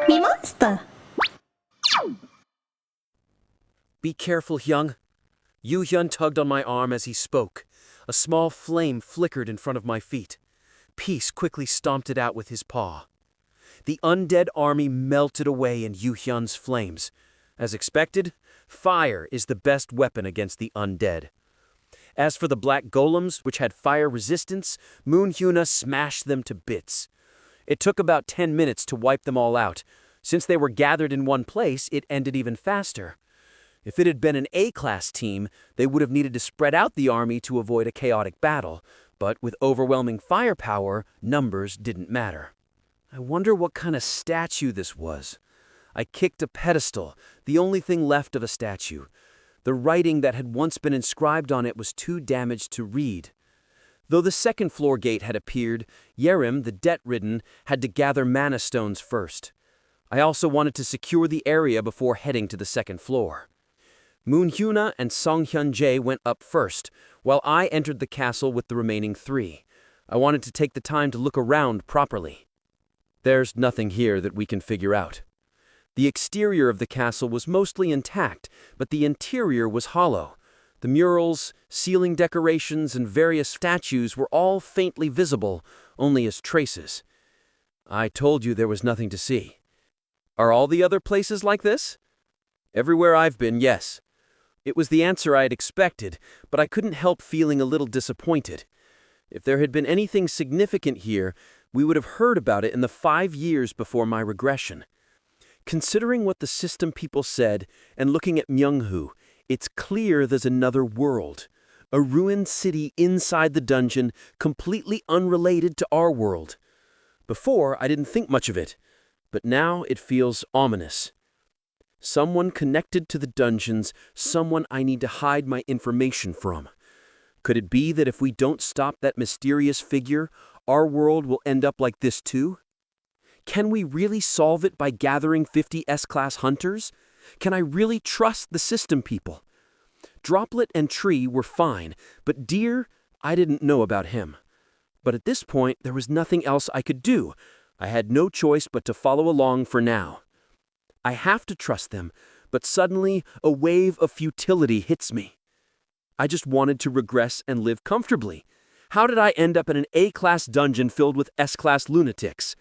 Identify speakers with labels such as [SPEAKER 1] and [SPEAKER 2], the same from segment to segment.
[SPEAKER 1] MeMonster.
[SPEAKER 2] Be careful, Hyung. Yu-hyun tugged on my arm as he spoke. A small flame flickered in front of my feet. Peace quickly stomped it out with his paw. The undead army melted away in Yu-hyun's flames. As expected, fire is the best weapon against the undead. As for the black golems, which had fire resistance, Moon-hyuna smashed them to bits. It took about 10 minutes to wipe them all out. Since they were gathered in one place, it ended even faster. If it had been an A-class team, they would have needed to spread out the army to avoid a chaotic battle, but with overwhelming firepower, numbers didn't matter. I wonder what kind of statue this was. I kicked a pedestal, the only thing left of a statue. The writing that had once been inscribed on it was too damaged to read. Though the second floor gate had appeared, Yerim, the debt-ridden, had to gather mana stones first. I also wanted to secure the area before heading to the second floor. Moon-hyuna and Song-hyun-jae went up first, while I entered the castle with the remaining 3. I wanted to take the time to look around properly. There's nothing here that we can figure out. The exterior of the castle was mostly intact, but the interior was hollow. The murals, ceiling decorations, and various statues were all faintly visible, only as traces. I told you there was nothing to see. Are all the other places like this? Everywhere I've been, yes. It was the answer I had expected, but I couldn't help feeling a little disappointed. If there had been anything significant here, we would have heard about it in the 5 years before my regression. Considering what the system people said, and looking at Myung-hoo, it's clear there's another world. A ruined city inside the dungeon, completely unrelated to our world. Before, I didn't think much of it, but now it feels ominous. Someone connected to the dungeons, someone I need to hide my information from. Could it be that if we don't stop that mysterious figure, our world will end up like this too? Can we really solve it by gathering 50 S-class hunters? Can I really trust the system people? Droplet and Tree were fine, but Deer, I didn't know about him. But at this point, there was nothing else I could do. I had no choice but to follow along for now. I have to trust them, but suddenly a wave of futility hits me. I just wanted to regress and live comfortably. How did I end up in an A-class dungeon filled with S-class lunatics?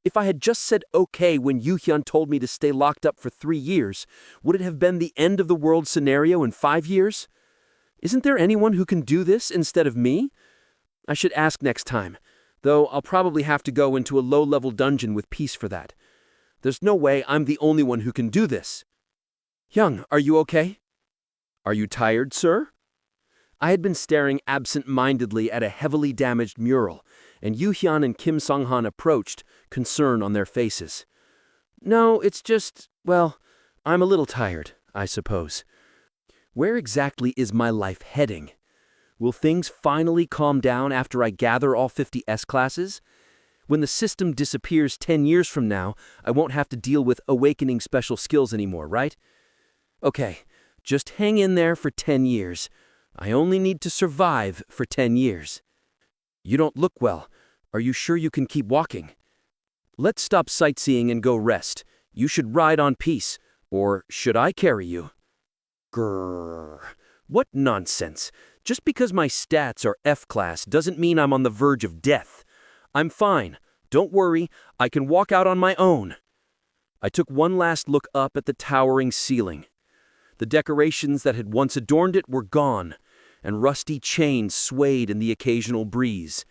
[SPEAKER 2] If I had just said okay when Yu-hyun told me to stay locked up for 3 years, would it have been the end of the world scenario in 5 years? Isn't there anyone who can do this instead of me? I should ask next time, though I'll probably have to go into a low-level dungeon with peace for that. There's no way I'm the only one who can do this. Hyung, are you okay? Are you tired, sir? I had been staring absent-mindedly at a heavily damaged mural, and Yu-hyun and Kim Song-han approached, concern on their faces. No, it's just, well, I'm a little tired, I suppose. Where exactly is my life heading? Will things finally calm down after I gather all 50 S-classes? When the system disappears 10 years from now, I won't have to deal with awakening special skills anymore, right? Okay, just hang in there for 10 years. I only need to survive for 10 years. You don't look well. Are you sure you can keep walking? Let's stop sightseeing and go rest. You should ride on peace. Or should I carry you? Grrr. What nonsense. Just because my stats are F-class doesn't mean I'm on the verge of death. I'm fine. Don't worry. I can walk out on my own. I took one last look up at the towering ceiling. The decorations that had once adorned it were gone, and rusty chains swayed in the occasional breeze.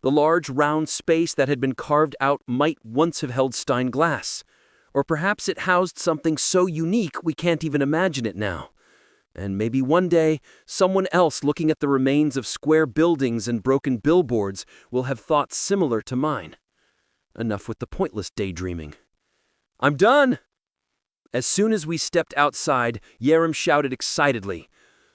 [SPEAKER 2] The large round space that had been carved out might once have held stained glass, or perhaps it housed something so unique we can't even imagine it now. And maybe one day, someone else looking at the remains of square buildings and broken billboards will have thoughts similar to mine. Enough with the pointless daydreaming. I'm done! As soon as we stepped outside, Yerim shouted excitedly.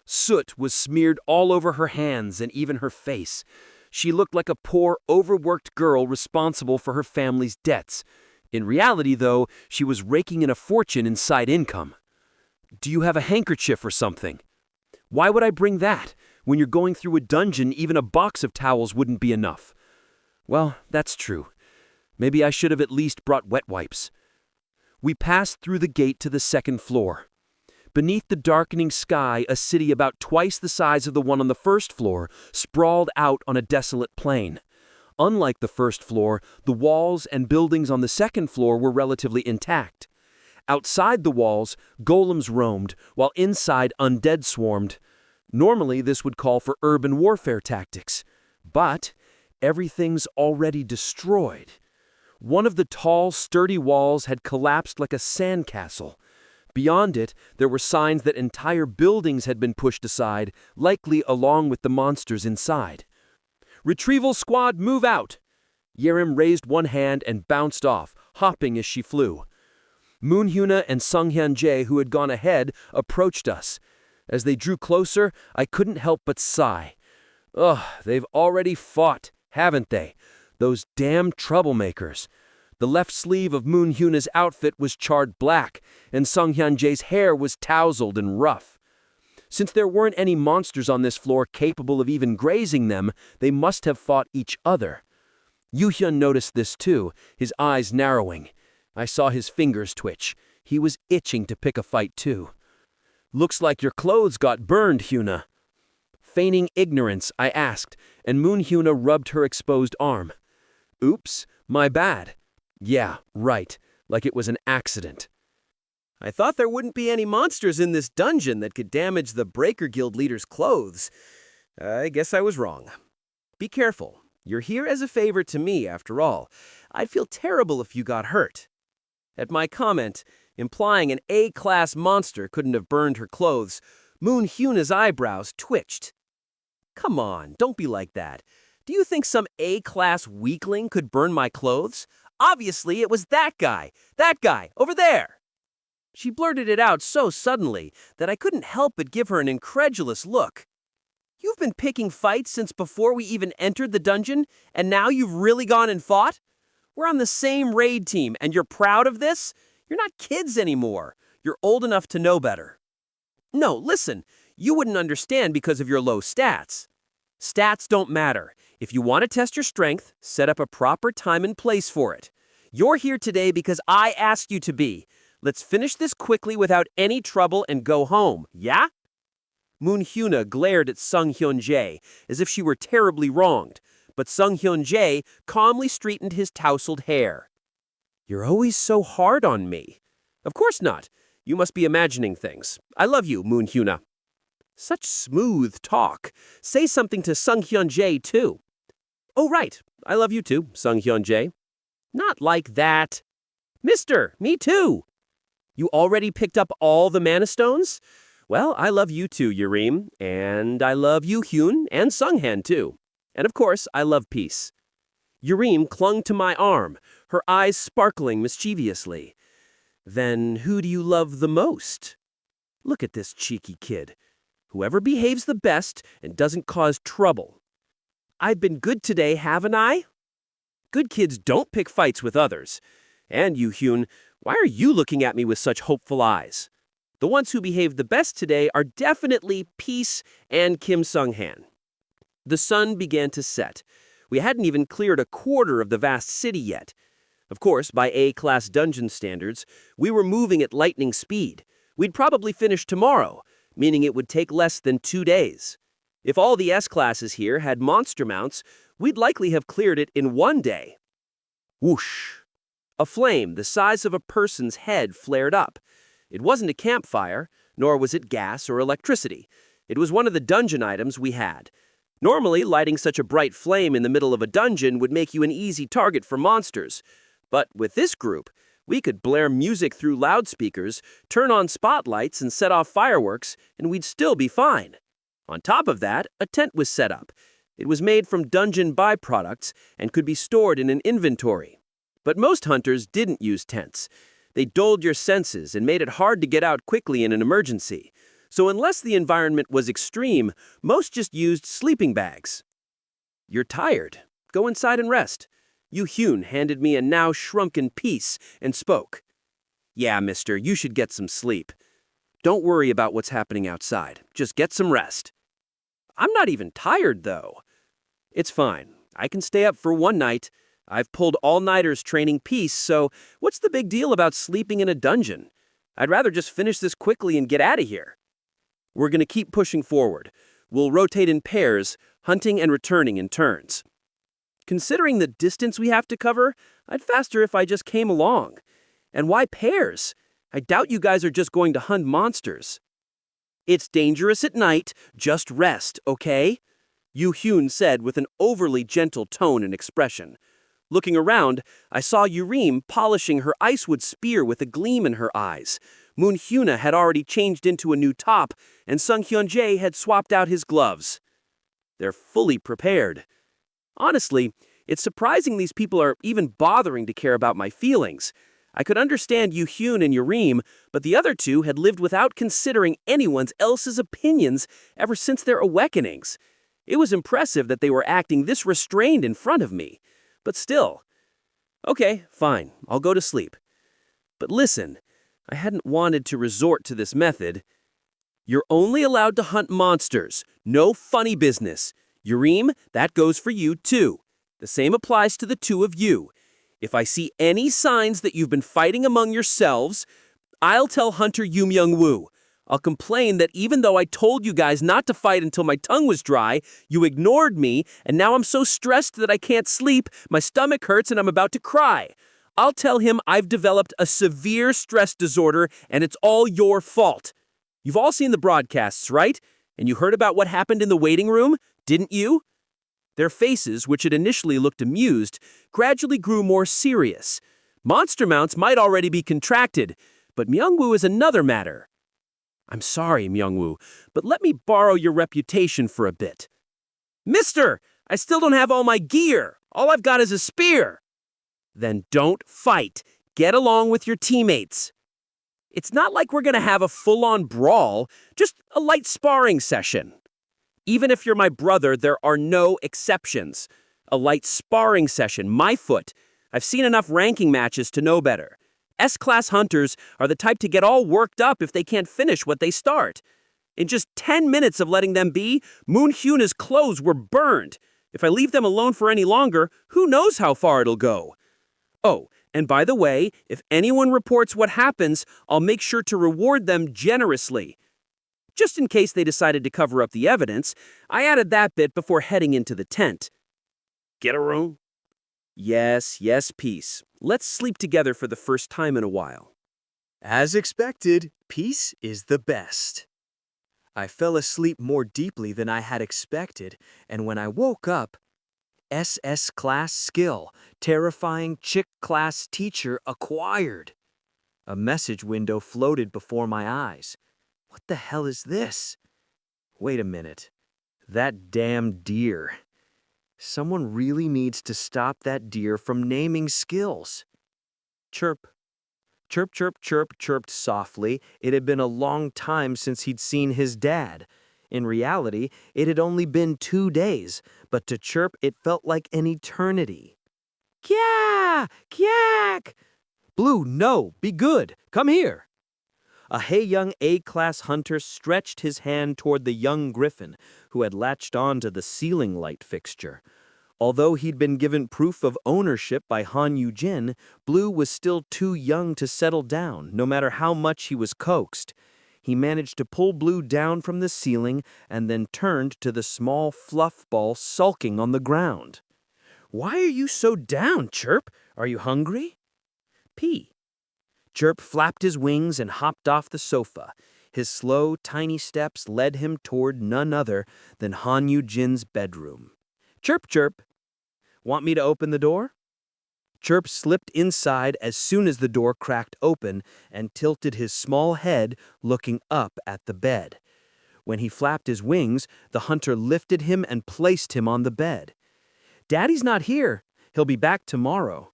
[SPEAKER 2] Soot was smeared all over her hands and even her face. She looked like a poor, overworked girl responsible for her family's debts. In reality, though, she was raking in a fortune in side income. Do you have a handkerchief or something? Why would I bring that? When you're going through a dungeon, even a box of towels wouldn't be enough. Well, that's true. Maybe I should have at least brought wet wipes. We passed through the gate to the second floor. Beneath the darkening sky, a city about twice the size of the one on the first floor sprawled out on a desolate plain. Unlike the first floor, the walls and buildings on the second floor were relatively intact. Outside the walls, golems roamed, while inside undead swarmed. Normally, this would call for urban warfare tactics. But everything's already destroyed. One of the tall, sturdy walls had collapsed like a sandcastle. Beyond it, there were signs that entire buildings had been pushed aside, likely along with the monsters inside. "Retrieval squad, move out!" Yerim raised one hand and bounced off, hopping as she flew. Moonhyuna and Sunghyun-jae, who had gone ahead, approached us. As they drew closer, I couldn't help but sigh. Ugh, they've already fought, haven't they? Those damn troublemakers. The left sleeve of Moonhyuna's outfit was charred black, and Sunghyun-jae's hair was tousled and rough. Since there weren't any monsters on this floor capable of even grazing them, they must have fought each other. Yoo-hyun noticed this too, his eyes narrowing. I saw his fingers twitch. He was itching to pick a fight too. "Looks like your clothes got burned, Hyuna." Feigning ignorance, I asked, and Moonhyuna rubbed her exposed arm. "Oops, my bad." "Yeah, right, like it was an accident."
[SPEAKER 1] "I thought there wouldn't be any monsters in this dungeon that could damage the Breaker Guild leader's clothes. I guess I was wrong. Be careful. You're here as a favor to me, after all. I'd feel terrible if you got hurt." At my comment, implying an A-class monster couldn't have burned her clothes, Moonhyuna's eyebrows twitched. "Come on, don't be like that. Do you think some A-class weakling could burn my clothes? Obviously, it was that guy, over there." She blurted it out so suddenly that I couldn't help but give her an incredulous look. "You've been picking fights since before we even entered the dungeon, and now you've really gone and fought? We're on the same raid team, and you're proud of this? You're not kids anymore. You're old enough to know better." "No, listen, you wouldn't understand because of your low stats. Stats don't matter. If you want to test your strength, set up a proper time and place for it. You're here today because I asked you to be. Let's finish this quickly without any trouble and go home, yeah?" Moonhyuna glared at Sunghyun-jae as if she were terribly wronged, but Sunghyun-jae calmly straightened his tousled hair. "You're always so hard on me." "Of course not. You must be imagining things. I love you, Moonhyuna." Such smooth talk. Say something to Sunghyun-jae, too. "Oh, right. I love you too, Sunghyun-jae." "Not like that." "Mister, me too." "You already picked up all the mana stones? Well, I love you too, Yerim, and I love Yoo-hyun and Sunghan too. And of course, I love peace." Yerim clung to my arm, her eyes sparkling mischievously. "Then who do you love the most?" Look at this cheeky kid. Whoever behaves the best and doesn't cause trouble. I've been good today, haven't I? Good kids don't pick fights with others. And Yoo-hyun, why are you looking at me with such hopeful eyes? The ones who behaved the best today are definitely Peace and Kim Sunghan. The sun began to set. We hadn't even cleared a quarter of the vast city yet. Of course, by A-class dungeon standards, we were moving at lightning speed. We'd probably finish tomorrow, meaning it would take less than 2 days. If all the S-classes here had monster mounts, we'd likely have cleared it in 1 day. Whoosh! A flame the size of a person's head flared up. It wasn't a campfire, nor was it gas or electricity. It was one of the dungeon items we had. Normally, lighting such a bright flame in the middle of a dungeon would make you an easy target for monsters. But with this group, we could blare music through loudspeakers, turn on spotlights, and set off fireworks, and we'd still be fine. On top of that, a tent was set up. It was made from dungeon byproducts and could be stored in an inventory. But most hunters didn't use tents. They dulled your senses and made it hard to get out quickly in an emergency. So unless the environment was extreme, most just used sleeping bags. "You're tired. Go inside and rest." Yoo-hyun handed me a now shrunken piece and spoke. "Yeah, mister, you should get some sleep. Don't worry about what's happening outside. Just get some rest." "I'm not even tired, though." "It's fine. I can stay up for 1 night. I've pulled all-nighters training Peace, so what's the big deal about sleeping in a dungeon? I'd rather just finish this quickly and get out of here. We're going to keep pushing forward. We'll rotate in pairs, hunting and returning in turns. Considering the distance we have to cover, I'd faster if I just came along. And why pairs? I doubt you guys are just going to hunt monsters. It's dangerous at night, just rest, okay? Yu Hyun said with an overly gentle tone and expression. Looking around, I saw Yurim polishing her icewood spear with a gleam in her eyes. Moon Hyuna had already changed into a new top, and Sung Hyun-jae had swapped out his gloves. They're fully prepared. Honestly, it's surprising these people are even bothering to care about my feelings. I could understand Yu Hyun and Yurim, but the other two had lived without considering anyone else's opinions ever since their awakenings. It was impressive that they were acting this restrained in front of me. But still. Okay, fine, I'll go to sleep. But listen, I hadn't wanted to resort to this method. You're only allowed to hunt monsters. No funny business. Yurim, that goes for you too. The same applies to the two of you. If I see any signs that you've been fighting among yourselves, I'll tell Hunter Yu Myung-woo. I'll complain that even though I told you guys not to fight until my tongue was dry, you ignored me, and now I'm so stressed that I can't sleep, my stomach hurts, and I'm about to cry. I'll tell him I've developed a severe stress disorder, and it's all your fault. You've all seen the broadcasts, right? And you heard about what happened in the waiting room, didn't you? Their faces, which had initially looked amused, gradually grew more serious. Monster mounts might already be contracted, but Myung-woo is another matter. I'm sorry, Myung-woo, but let me borrow your reputation for a bit. Mister, I still don't have all my gear. All I've got is a spear. Then don't fight. Get along with your teammates. It's not like we're going to have a full-on brawl, just a light sparring session. Even if you're my brother, there are no exceptions. A light sparring session, my foot. I've seen enough ranking matches to know better. S-class hunters are the type to get all worked up if they can't finish what they start. In just 10 minutes of letting them be, Moon Hyuna's clothes were burned. If I leave them alone for any longer, who knows how far it'll go? Oh, and by the way, if anyone reports what happens, I'll make sure to reward them generously. Just in case they decided to cover up the evidence, I added that bit before heading into the tent. Get a room? Yes, Peace. Let's sleep together for the first time in a while.
[SPEAKER 3] As expected, Peace is the best. I fell asleep more deeply than I had expected, and when I woke up, SS class skill, terrifying chick class teacher acquired. A message window floated before my eyes. What the hell is this? Wait a minute. That damn deer. Someone really needs to stop that deer from naming skills. Chirp. Chirp, chirp, chirp, chirped softly. It had been a long time since he'd seen his dad. In reality, it had only been 2 days, but to Chirp it felt like an eternity. Kyaa! Kyak! Blue, no, be good. Come here. A Hae-young A-class hunter stretched his hand toward the young griffin, who had latched on to the ceiling light fixture. Although he'd been given proof of ownership by Han Yu-jin, Blue was still too young to settle down, no matter how much he was coaxed. He managed to pull Blue down from the ceiling and then turned to the small fluff ball sulking on the ground. Why are you so down, Chirp? Are you hungry? P. Chirp flapped his wings and hopped off the sofa. His slow, tiny steps led him toward none other than Han Yu-jin's bedroom. Chirp, chirp. Want me to open the door? Chirp slipped inside as soon as the door cracked open and tilted his small head, looking up at the bed. When he flapped his wings, the hunter lifted him and placed him on the bed. Daddy's not here. He'll be back tomorrow.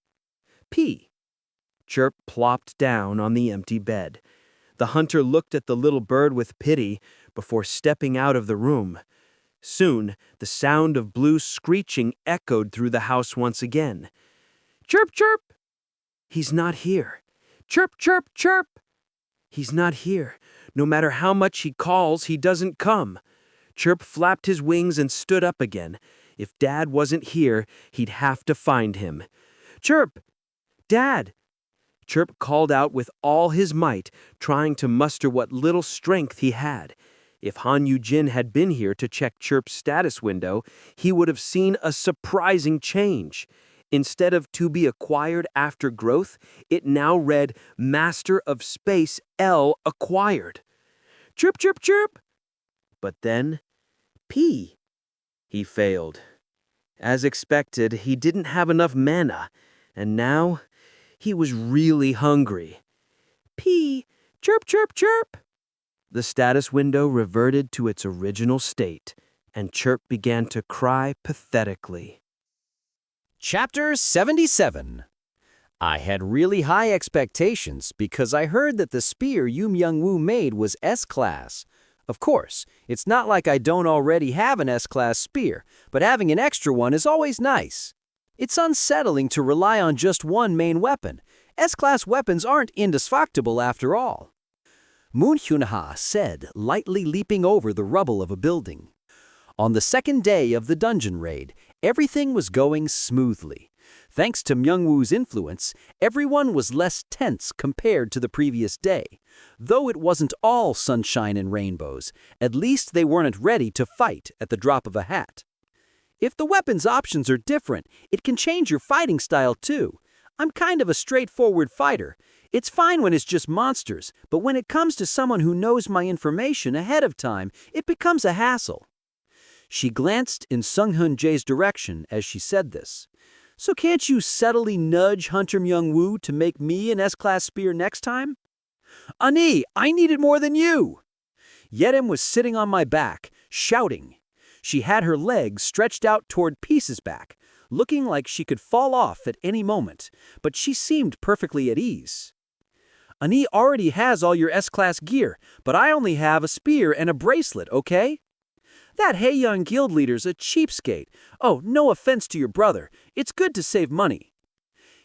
[SPEAKER 3] P. Chirp plopped down on the empty bed. The hunter looked at the little bird with pity before stepping out of the room. Soon, the sound of Blue screeching echoed through the house once again. Chirp, chirp! He's not here. Chirp, chirp, chirp! He's not here. No matter how much he calls, he doesn't come. Chirp flapped his wings and stood up again. If Dad wasn't here, he'd have to find him. Chirp! Dad! Chirp called out with all his might, trying to muster what little strength he had. If Han Yu-jin had been here to check Chirp's status window, he would have seen a surprising change. Instead of to be acquired after growth, it now read Master of Space L acquired. Chirp, chirp, chirp! But then, P. He failed. As expected, he didn't have enough mana, and now he was really hungry. P. Chirp, chirp, chirp! The status window reverted to its original state, and Chirp began to cry pathetically.
[SPEAKER 1] Chapter 77. I had really high expectations because I heard that the spear Yu Myung-woo made was S-class. Of course, it's not like I don't already have an S-class spear, but having an extra one is always nice. It's unsettling to rely on just one main weapon. S-class weapons aren't indestructible after all. Moon Hyun-ha said, lightly leaping over the rubble of a building. On the second day of the dungeon raid, everything was going smoothly. Thanks to Myung-woo's influence, everyone was less tense compared to the previous day. Though it wasn't all sunshine and rainbows, at least they weren't ready to fight at the drop of a hat. If the weapons options are different, it can change your fighting style too. I'm kind of a straightforward fighter. It's fine when it's just monsters, but when it comes to someone who knows my information ahead of time, it becomes a hassle. She glanced in Sung-hyun Jae's direction as she said this. So can't you subtly nudge Hunter Myung-woo to make me an S-class spear next time? Ani, I need it more than you! Yerim was sitting on my back, shouting. She had her legs stretched out toward Peace's back, looking like she could fall off at any moment, but she seemed perfectly at ease. Ani already has all your S-class gear, but I only have a spear and a bracelet, okay? That Haeyoung guild leader's a cheapskate. Oh, no offense to your brother. It's good to save money.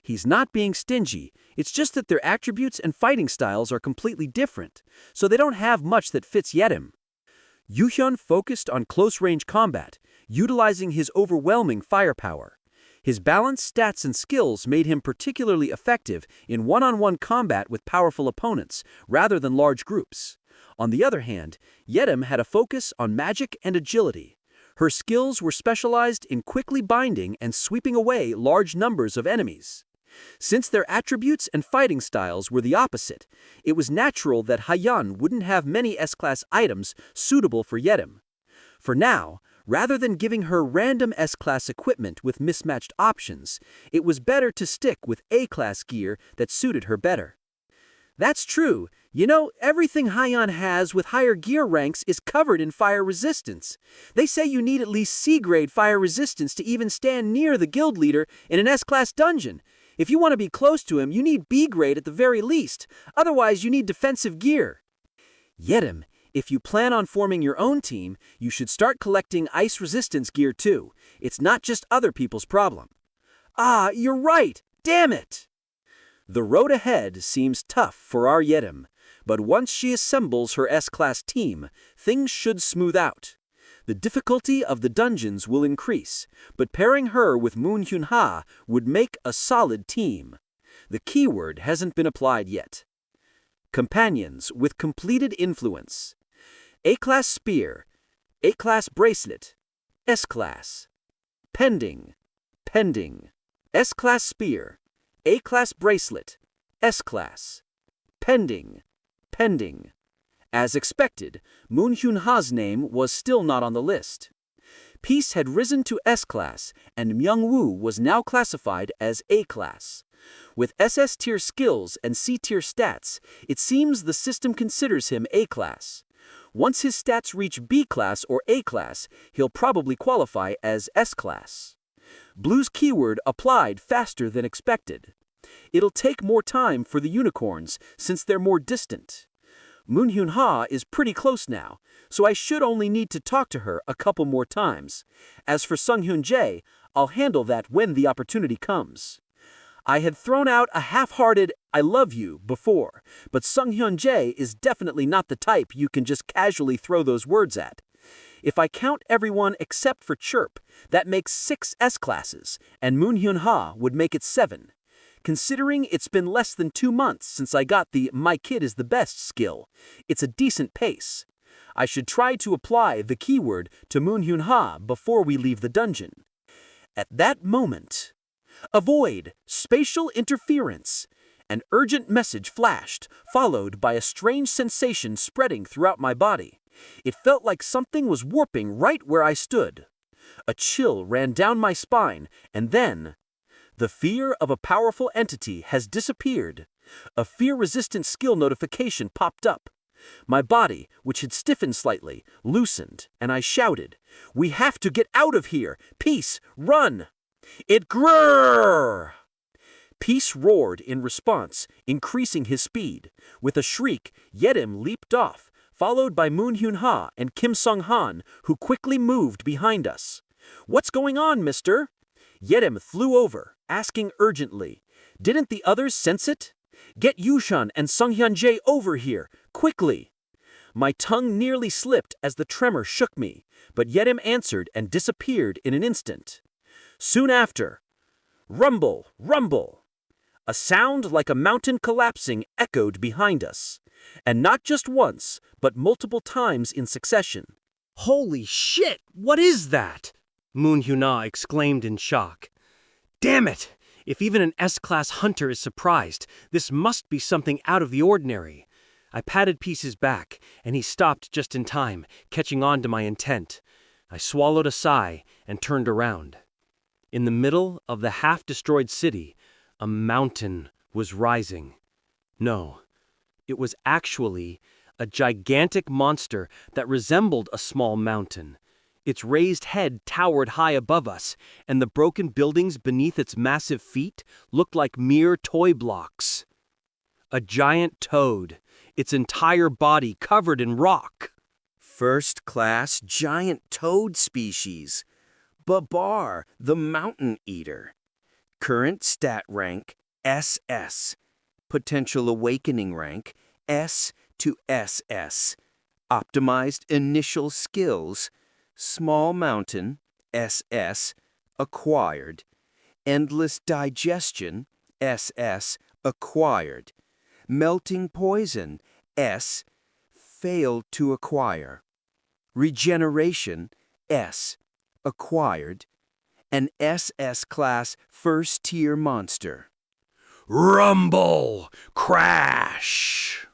[SPEAKER 1] He's not being stingy. It's just that their attributes and fighting styles are completely different, so they don't have much that fits Yerim. Yoo-hyun focused on close-range combat, utilizing his overwhelming firepower. His balanced stats and skills made him particularly effective in one-on-one combat with powerful opponents, rather than large groups. On the other hand, Yerim had a focus on magic and agility. Her skills were specialized in quickly binding and sweeping away large numbers of enemies. Since their attributes and fighting styles were the opposite, it was natural that Hayan wouldn't have many S-class items suitable for Yerim. For now, rather than giving her random S-class equipment with mismatched options, it was better to stick with A-class gear that suited her better. That's true. You know, everything Hayan has with higher gear ranks is covered in fire resistance. They say you need at least C-grade fire resistance to even stand near the guild leader in an S-class dungeon. If you want to be close to him, you need B-grade at the very least. Otherwise, you need defensive gear. Yerim, if you plan on forming your own team, you should start collecting ice resistance gear too. It's not just other people's problem. Ah, you're right. Damn it! The road ahead seems tough for our Yerim, but once she assembles her S-class team, things should smooth out. The difficulty of the dungeons will increase, but pairing her with Moon Hyun-ha would make a solid team. The keyword hasn't been applied yet. Companions with completed influence. A-class spear, A-class bracelet, S-class. Pending, pending. S-class spear, A-class bracelet, S-class. Pending, pending. As expected, Moon Hyun-ha's name was still not on the list. Peace had risen to S-class, and Myung-woo was now classified as A-class. With SS-tier skills and C-tier stats, it seems the system considers him A-class. Once his stats reach B-class or A-class, he'll probably qualify as S-class. Blue's keyword applied faster than expected. It'll take more time for the unicorns since they're more distant. Moon Hyun-ha is pretty close now, so I should only need to talk to her a couple more times. As for Sung-hyun Jae, I'll handle that when the opportunity comes. I had thrown out a half-hearted "I love you" before, but Sung-hyun Jae is definitely not the type you can just casually throw those words at.
[SPEAKER 2] If I count everyone except for Chirp, that makes 6 S-classes, and Moonhyun-ha would make it 7. Considering it's been less than 2 months since I got the "my kid is the best" skill, it's a decent pace. I should try to apply the keyword to Moonhyun-ha before we leave the dungeon. At that moment, avoid spatial interference. An urgent message flashed, followed by a strange sensation spreading throughout my body. It felt like something was warping right where I stood. A chill ran down my spine, and then the fear of a powerful entity has disappeared. A fear-resistant skill notification popped up. My body, which had stiffened slightly, loosened, and I shouted, "We have to get out of here! Peace, run!" It grrrr! Peace roared in response, increasing his speed. With a shriek, Yerim leaped off, followed by Moonhyun-ha and Kim Sung-han, who quickly moved behind us. "What's going on, mister?" Yerim flew over, asking urgently, "Didn't the others sense it? Get Yushan and Sunghyun-jae over here, quickly!" My tongue nearly slipped as the tremor shook me, but Yerim answered and disappeared in an instant. Soon after, rumble, rumble! A sound like a mountain collapsing echoed behind us, and not just once, but multiple times in succession.
[SPEAKER 4] Holy shit! What is that? Moonhyun-ha exclaimed in shock. Damn it! If even an S-class hunter is surprised, this must be something out of the ordinary. I patted Peace's back, and he stopped just in time, catching on to my intent. I swallowed a sigh and turned around. In the middle of the half-destroyed city, a mountain was rising. No, it was actually a gigantic monster that resembled a small mountain. Its raised head towered high above us, and the broken buildings beneath its massive feet looked like mere toy blocks. A giant toad, its entire body covered in rock.
[SPEAKER 1] First-class giant toad species. Babar, the mountain eater. Current stat rank, SS. Potential awakening rank, S to SS. Optimized initial skills, small mountain, SS, acquired. Endless digestion, SS, acquired. Melting poison, S, failed to acquire. Regeneration, S, acquired. An SS-class first-tier monster.
[SPEAKER 4] Rumble! Crash!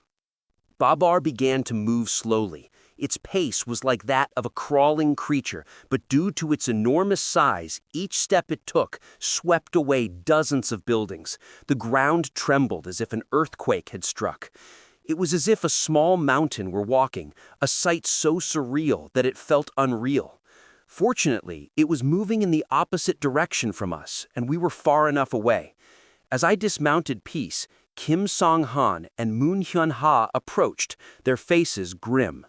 [SPEAKER 1] Babar began to move slowly. Its pace was like that of a crawling creature, but due to its enormous size, each step it took swept away dozens of buildings. The ground trembled as if an earthquake had struck. It was as if a small mountain were walking, a sight so surreal that it felt unreal. Fortunately, it was moving in the opposite direction from us, and we were far enough away. As I dismounted Peace, Kim Sung-han and Moonhyun-ha approached, their faces grim.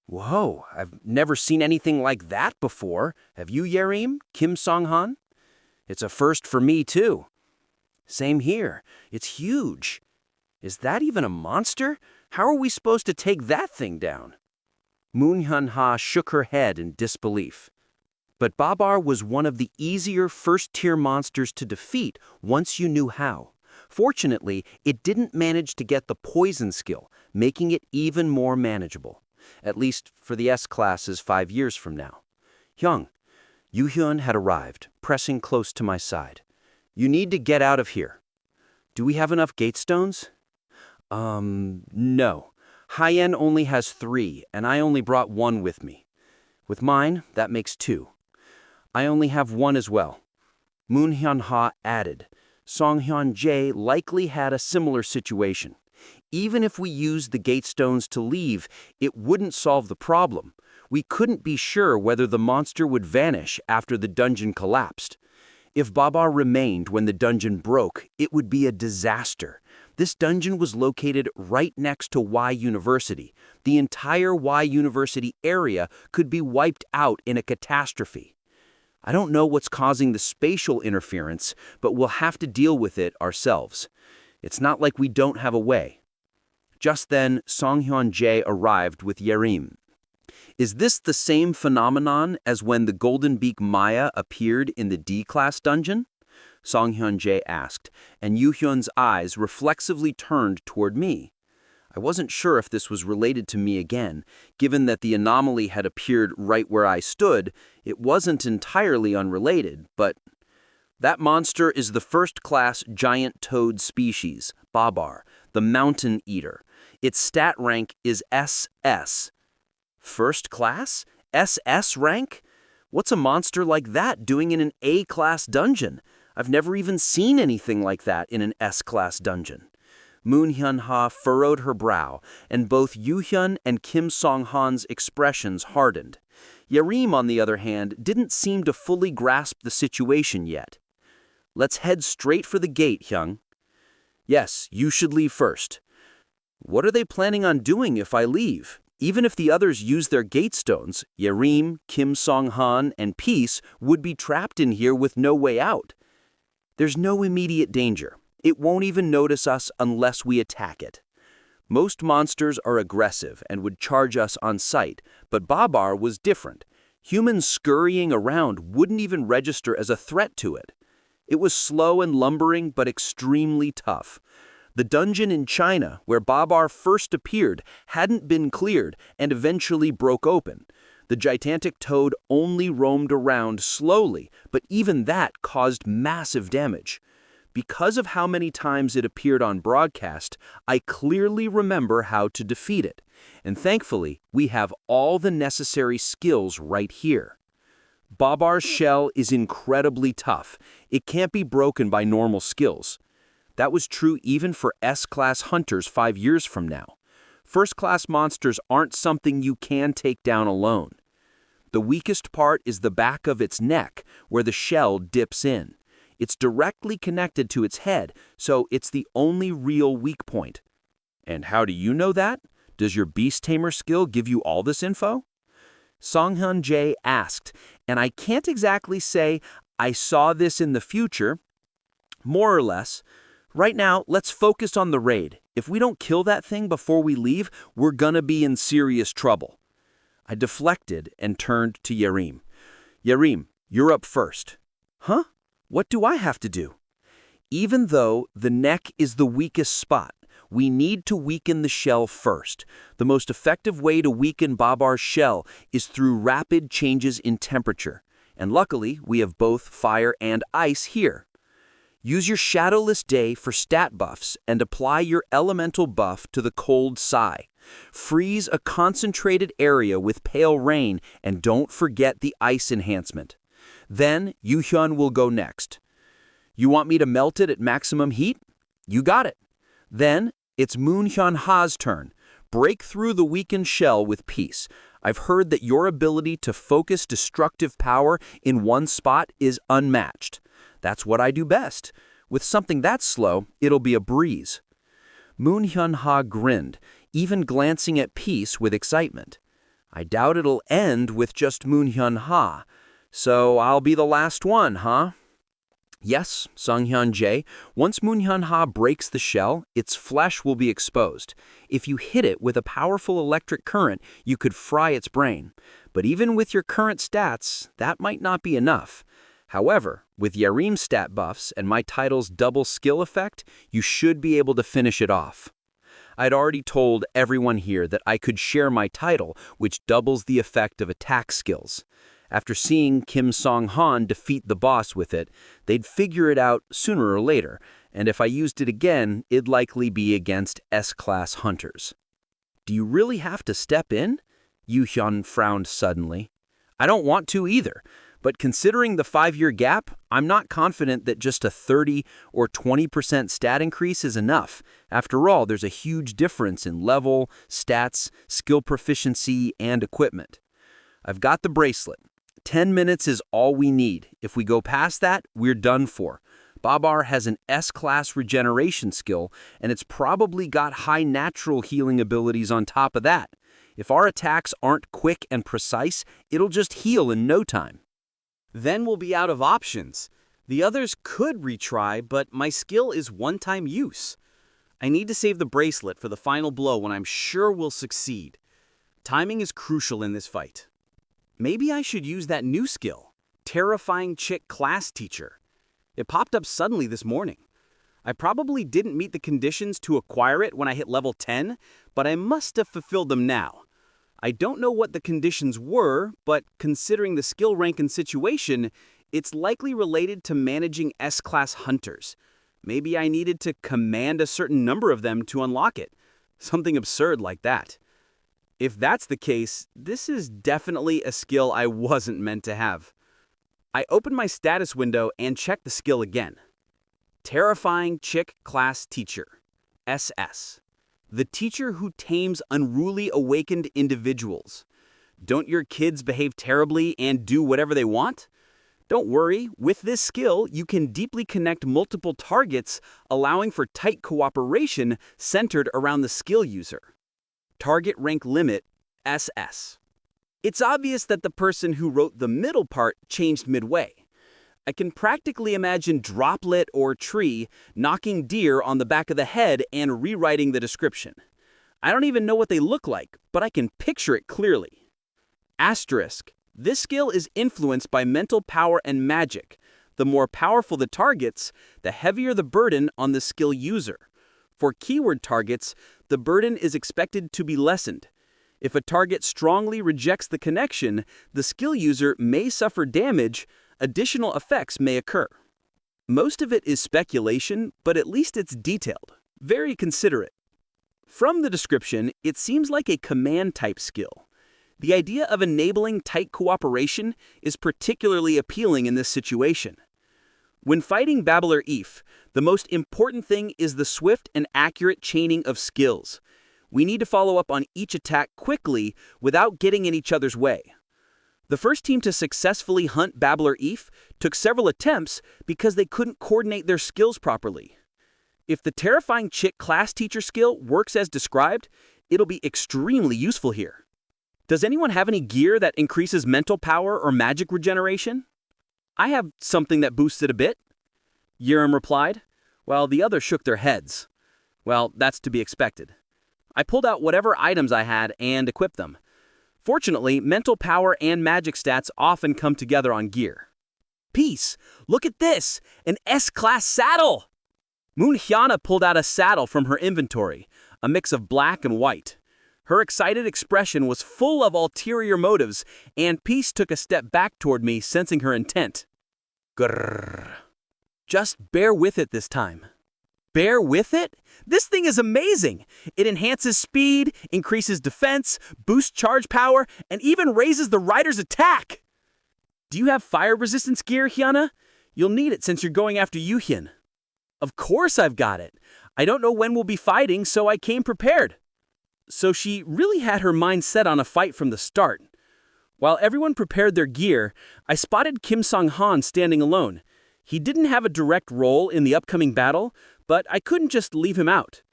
[SPEAKER 1] Whoa, I've never seen anything like that before. Have you, Yerim? Kim Sung-han? It's a first for me, too. Same here. It's huge. Is that even a monster? How are we supposed to take that thing down? Moonhyun-ha shook her head in disbelief. But Babar was one of the easier first-tier monsters to defeat once you knew how. Fortunately, it didn't manage to get the poison skill, making it even more manageable. At least for the S-classes 5 years from now. Hyung, Yoo-hyun had arrived, pressing close to my side. You need to get out of here. Do we have enough gate stones? No. Hyen only has 3, and I only brought 1 with me. With mine, that makes 2. I only have 1 as well. Moonhyun-ha added. Sunghyun-jae likely had a similar situation. Even if we used the gate stones to leave, it wouldn't solve the problem. We couldn't be sure whether the monster would vanish after the dungeon collapsed. If Babar remained when the dungeon broke, it would be a disaster. This dungeon was located right next to Y University. The entire Y University area could be wiped out in a catastrophe. I don't know what's causing the spatial interference, but we'll have to deal with it ourselves. It's not like we don't have a way. Just then, Sunghyun-jae arrived with Yerim.
[SPEAKER 2] Is this the same phenomenon as when the Golden Beak Maya appeared in the D-class dungeon? Songhyun-jae asked, and Yoo-hyun's eyes reflexively turned toward me. I wasn't sure if this was related to me again. Given that the anomaly had appeared right where I stood, it wasn't entirely unrelated, but... That monster is the first-class giant toad species, Babar, the mountain eater. Its stat rank is SS. First class? SS rank? What's a monster like that doing in an A-class dungeon? I've never even seen anything like that in an S-class dungeon. Moon Hyun-ha furrowed her brow, and both Yoo-hyun and Kim Song-han's expressions hardened. Yarim, on the other hand, didn't seem to fully grasp the situation yet. Let's head straight for the gate, Hyung. Yes, you should leave first. What are they planning on doing if I leave? Even if the others use their gate stones, Yarim, Kim Song-han, and Peace would be trapped in here with no way out. There's no immediate danger. It won't even notice us unless we attack it. Most monsters are aggressive and would charge us on sight, but Babar was different. Humans scurrying around wouldn't even register as a threat to it. It was slow and lumbering, but extremely tough. The dungeon in China, where Babar first appeared, hadn't been cleared and eventually broke open. The gigantic toad only roamed around slowly, but even that caused massive damage. Because of how many times it appeared on broadcast, I clearly remember how to defeat it. And thankfully, we have all the necessary skills right here. Babar's shell is incredibly tough. It can't be broken by normal skills. That was true even for S-class hunters 5 years from now. First-class monsters aren't something you can take down alone. The weakest part is the back of its neck, where the shell dips in. It's directly connected to its head, so it's the only real weak point. And how do you know that? Does your Beast Tamer skill give you all this info? Songhyun-jae asked, and I can't exactly say I saw this in the future. More or less. Right now, let's focus on the raid. If we don't kill that thing before we leave, we're gonna be in serious trouble. I deflected and turned to Yarim. Yarim, you're up first. Huh? What do I have to do? Even though the neck is the weakest spot, we need to weaken the shell first. The most effective way to weaken Babar's shell is through rapid changes in temperature. And luckily, we have both fire and ice here. Use your Shadowless Day for stat buffs and apply your elemental buff to the cold Psy. Freeze a concentrated area with Pale Rain and don't forget the ice enhancement. Then, Yoo-hyun will go next. You want me to melt it at maximum heat? You got it. Then, it's Moon Hyun-ha's turn. Break through the weakened shell with Peace. I've heard that your ability to focus destructive power in one spot is unmatched. That's what I do best. With something that slow, it'll be a breeze. Moon Hyun-ha grinned, even glancing at Peace with excitement. I doubt it'll end with just Moon Hyun-ha. So I'll be the last one, huh? Yes, Songhyun-jae, once Moon Hyun-ha breaks the shell, its flesh will be exposed. If you hit it with a powerful electric current, you could fry its brain. But even with your current stats, that might not be enough. However, with Yarim's stat buffs and my title's double skill effect, you should be able to finish it off. I'd already told everyone here that I could share my title, which doubles the effect of attack skills. After seeing Kim Song-han defeat the boss with it, they'd figure it out sooner or later, and if I used it again, it'd likely be against S-class hunters. Do you really have to step in? Yoo-hyun frowned suddenly. I don't want to either, but considering the 5-year gap, I'm not confident that just a 30 or 20% stat increase is enough. After all, there's a huge difference in level, stats, skill proficiency, and equipment. I've got the bracelet. 10 minutes is all we need. If we go past that, we're done for. Babar has an S-class regeneration skill, and it's probably got high natural healing abilities on top of that. If our attacks aren't quick and precise, it'll just heal in no time.
[SPEAKER 5] Then we'll be out of options. The others could retry, but my skill is one-time use. I need to save the bracelet for the final blow when I'm sure we'll succeed. Timing is crucial in this fight. Maybe I should use that new skill, Terrifying Chick Class Teacher. It popped up suddenly this morning. I probably didn't meet the conditions to acquire it when I hit level 10, but I must have fulfilled them now. I don't know what the conditions were, but considering the skill rank and situation, it's likely related to managing S-Class hunters. Maybe I needed to command a certain number of them to unlock it. Something absurd like that. If that's the case, this is definitely a skill I wasn't meant to have. I opened my status window and checked the skill again. Terrifying Chick Class Teacher, SS. The teacher who tames unruly awakened individuals. Don't your kids behave terribly and do whatever they want? Don't worry, with this skill, you can deeply connect multiple targets, allowing for tight cooperation centered around the skill user. Target rank limit, SS. It's obvious that the person who wrote the middle part changed midway. I can practically imagine Droplet or Tree knocking Deer on the back of the head and rewriting the description. I don't even know what they look like, but I can picture it clearly. Asterisk. This skill is influenced by mental power and magic. The more powerful the targets, the heavier the burden on the skill user. For keyword targets, the burden is expected to be lessened. If a target strongly rejects the connection, the skill user may suffer damage. Additional effects may occur. Most of it is speculation, but at least it's detailed. Very considerate. From the description, it seems like a command-type skill. The idea of enabling tight cooperation is particularly appealing in this situation. When fighting Babbler Eve, the most important thing is the swift and accurate chaining of skills. We need to follow up on each attack quickly without getting in each other's way. The first team to successfully hunt Babbler Eve took several attempts because they couldn't coordinate their skills properly. If the Terrifying Chick Class Teacher skill works as described, it'll be extremely useful here. Does anyone have any gear that increases mental power or magic regeneration? I have something that boosts it a bit. Yiram replied, while the others shook their heads. Well, that's to be expected. I pulled out whatever items I had and equipped them. Fortunately, mental power and magic stats often come together on gear. Peace, look at this, an S-Class saddle! Moon Hyana pulled out a saddle from her inventory, a mix of black and white. Her excited expression was full of ulterior motives, and Peace took a step back toward me, sensing her intent. Grrr. Just bear with it this time. Bear with it? This thing is amazing! It enhances speed, increases defense, boosts charge power, and even raises the rider's attack! Do you have fire resistance gear, Hyana? You'll need it since you're going after Yuhyun. Of course I've got it. I don't know when we'll be fighting, so I came prepared. So she really had her mind set on a fight from the start. While everyone prepared their gear, I spotted Kim Song-han standing alone. He didn't have a direct role in the upcoming battle, but I couldn't just leave him out.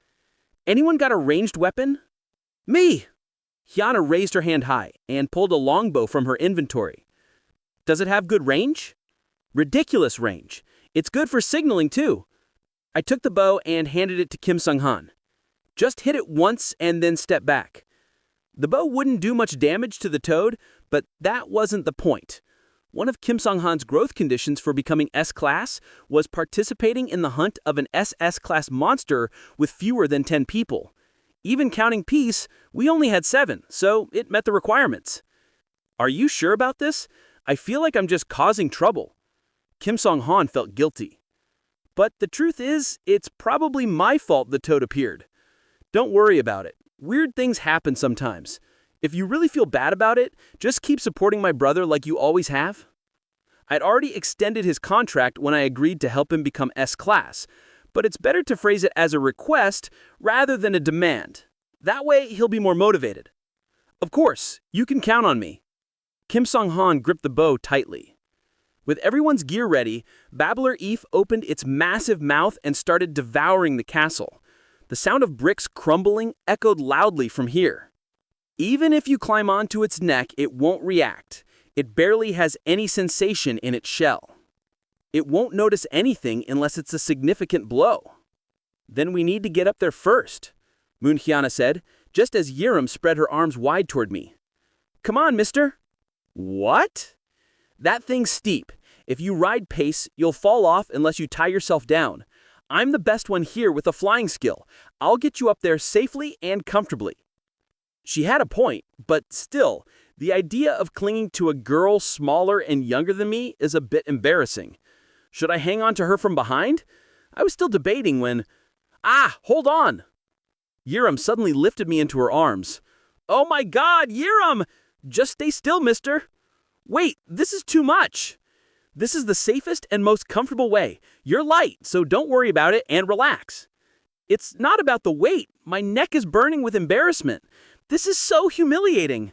[SPEAKER 5] Anyone got a ranged weapon? Me! Hyana raised her hand high and pulled a longbow from her inventory. Does it have good range? Ridiculous range. It's good for signaling too. I took the bow and handed it to Kim Sung-han. Just hit it once and then step back. The bow wouldn't do much damage to the toad, but that wasn't the point. One of Kim Sung-han's growth conditions for becoming S-Class was participating in the hunt of an SS-Class monster with fewer than 10 people. Even counting Peace, we only had 7, so it met the requirements. Are you sure about this? I feel like I'm just causing trouble. Kim Sung-han felt guilty. But the truth is, it's probably my fault the toad appeared. Don't worry about it. Weird things happen sometimes. If you really feel bad about it, just keep supporting my brother like you always have. I'd already extended his contract when I agreed to help him become S-Class, but it's better to phrase it as a request rather than a demand. That way, he'll be more motivated. Of course, you can count on me. Kim Sung-han gripped the bow tightly. With everyone's gear ready, Babbler Eve opened its massive mouth and started devouring the castle. The sound of bricks crumbling echoed loudly from here. Even if you climb onto its neck, it won't react. It barely has any sensation in its shell. It won't notice anything unless it's a significant blow. Then we need to get up there first, Moon Hyana said, just as Yiram spread her arms wide toward me. "Come on, mister." "What?" "That thing's steep. If you ride pace, you'll fall off unless you tie yourself down. I'm the best one here with a flying skill. I'll get you up there safely and comfortably." She had a point, but still, the idea of clinging to a girl smaller and younger than me is a bit embarrassing. Should I hang on to her from behind? I was still debating when... Hold on! Yiram suddenly lifted me into her arms. "Oh my God, Yiram! Just stay still, mister." "Wait, this is too much." "This is the safest and most comfortable way. You're light, so don't worry about it and relax." "It's not about the weight. My neck is burning with embarrassment. This is so humiliating."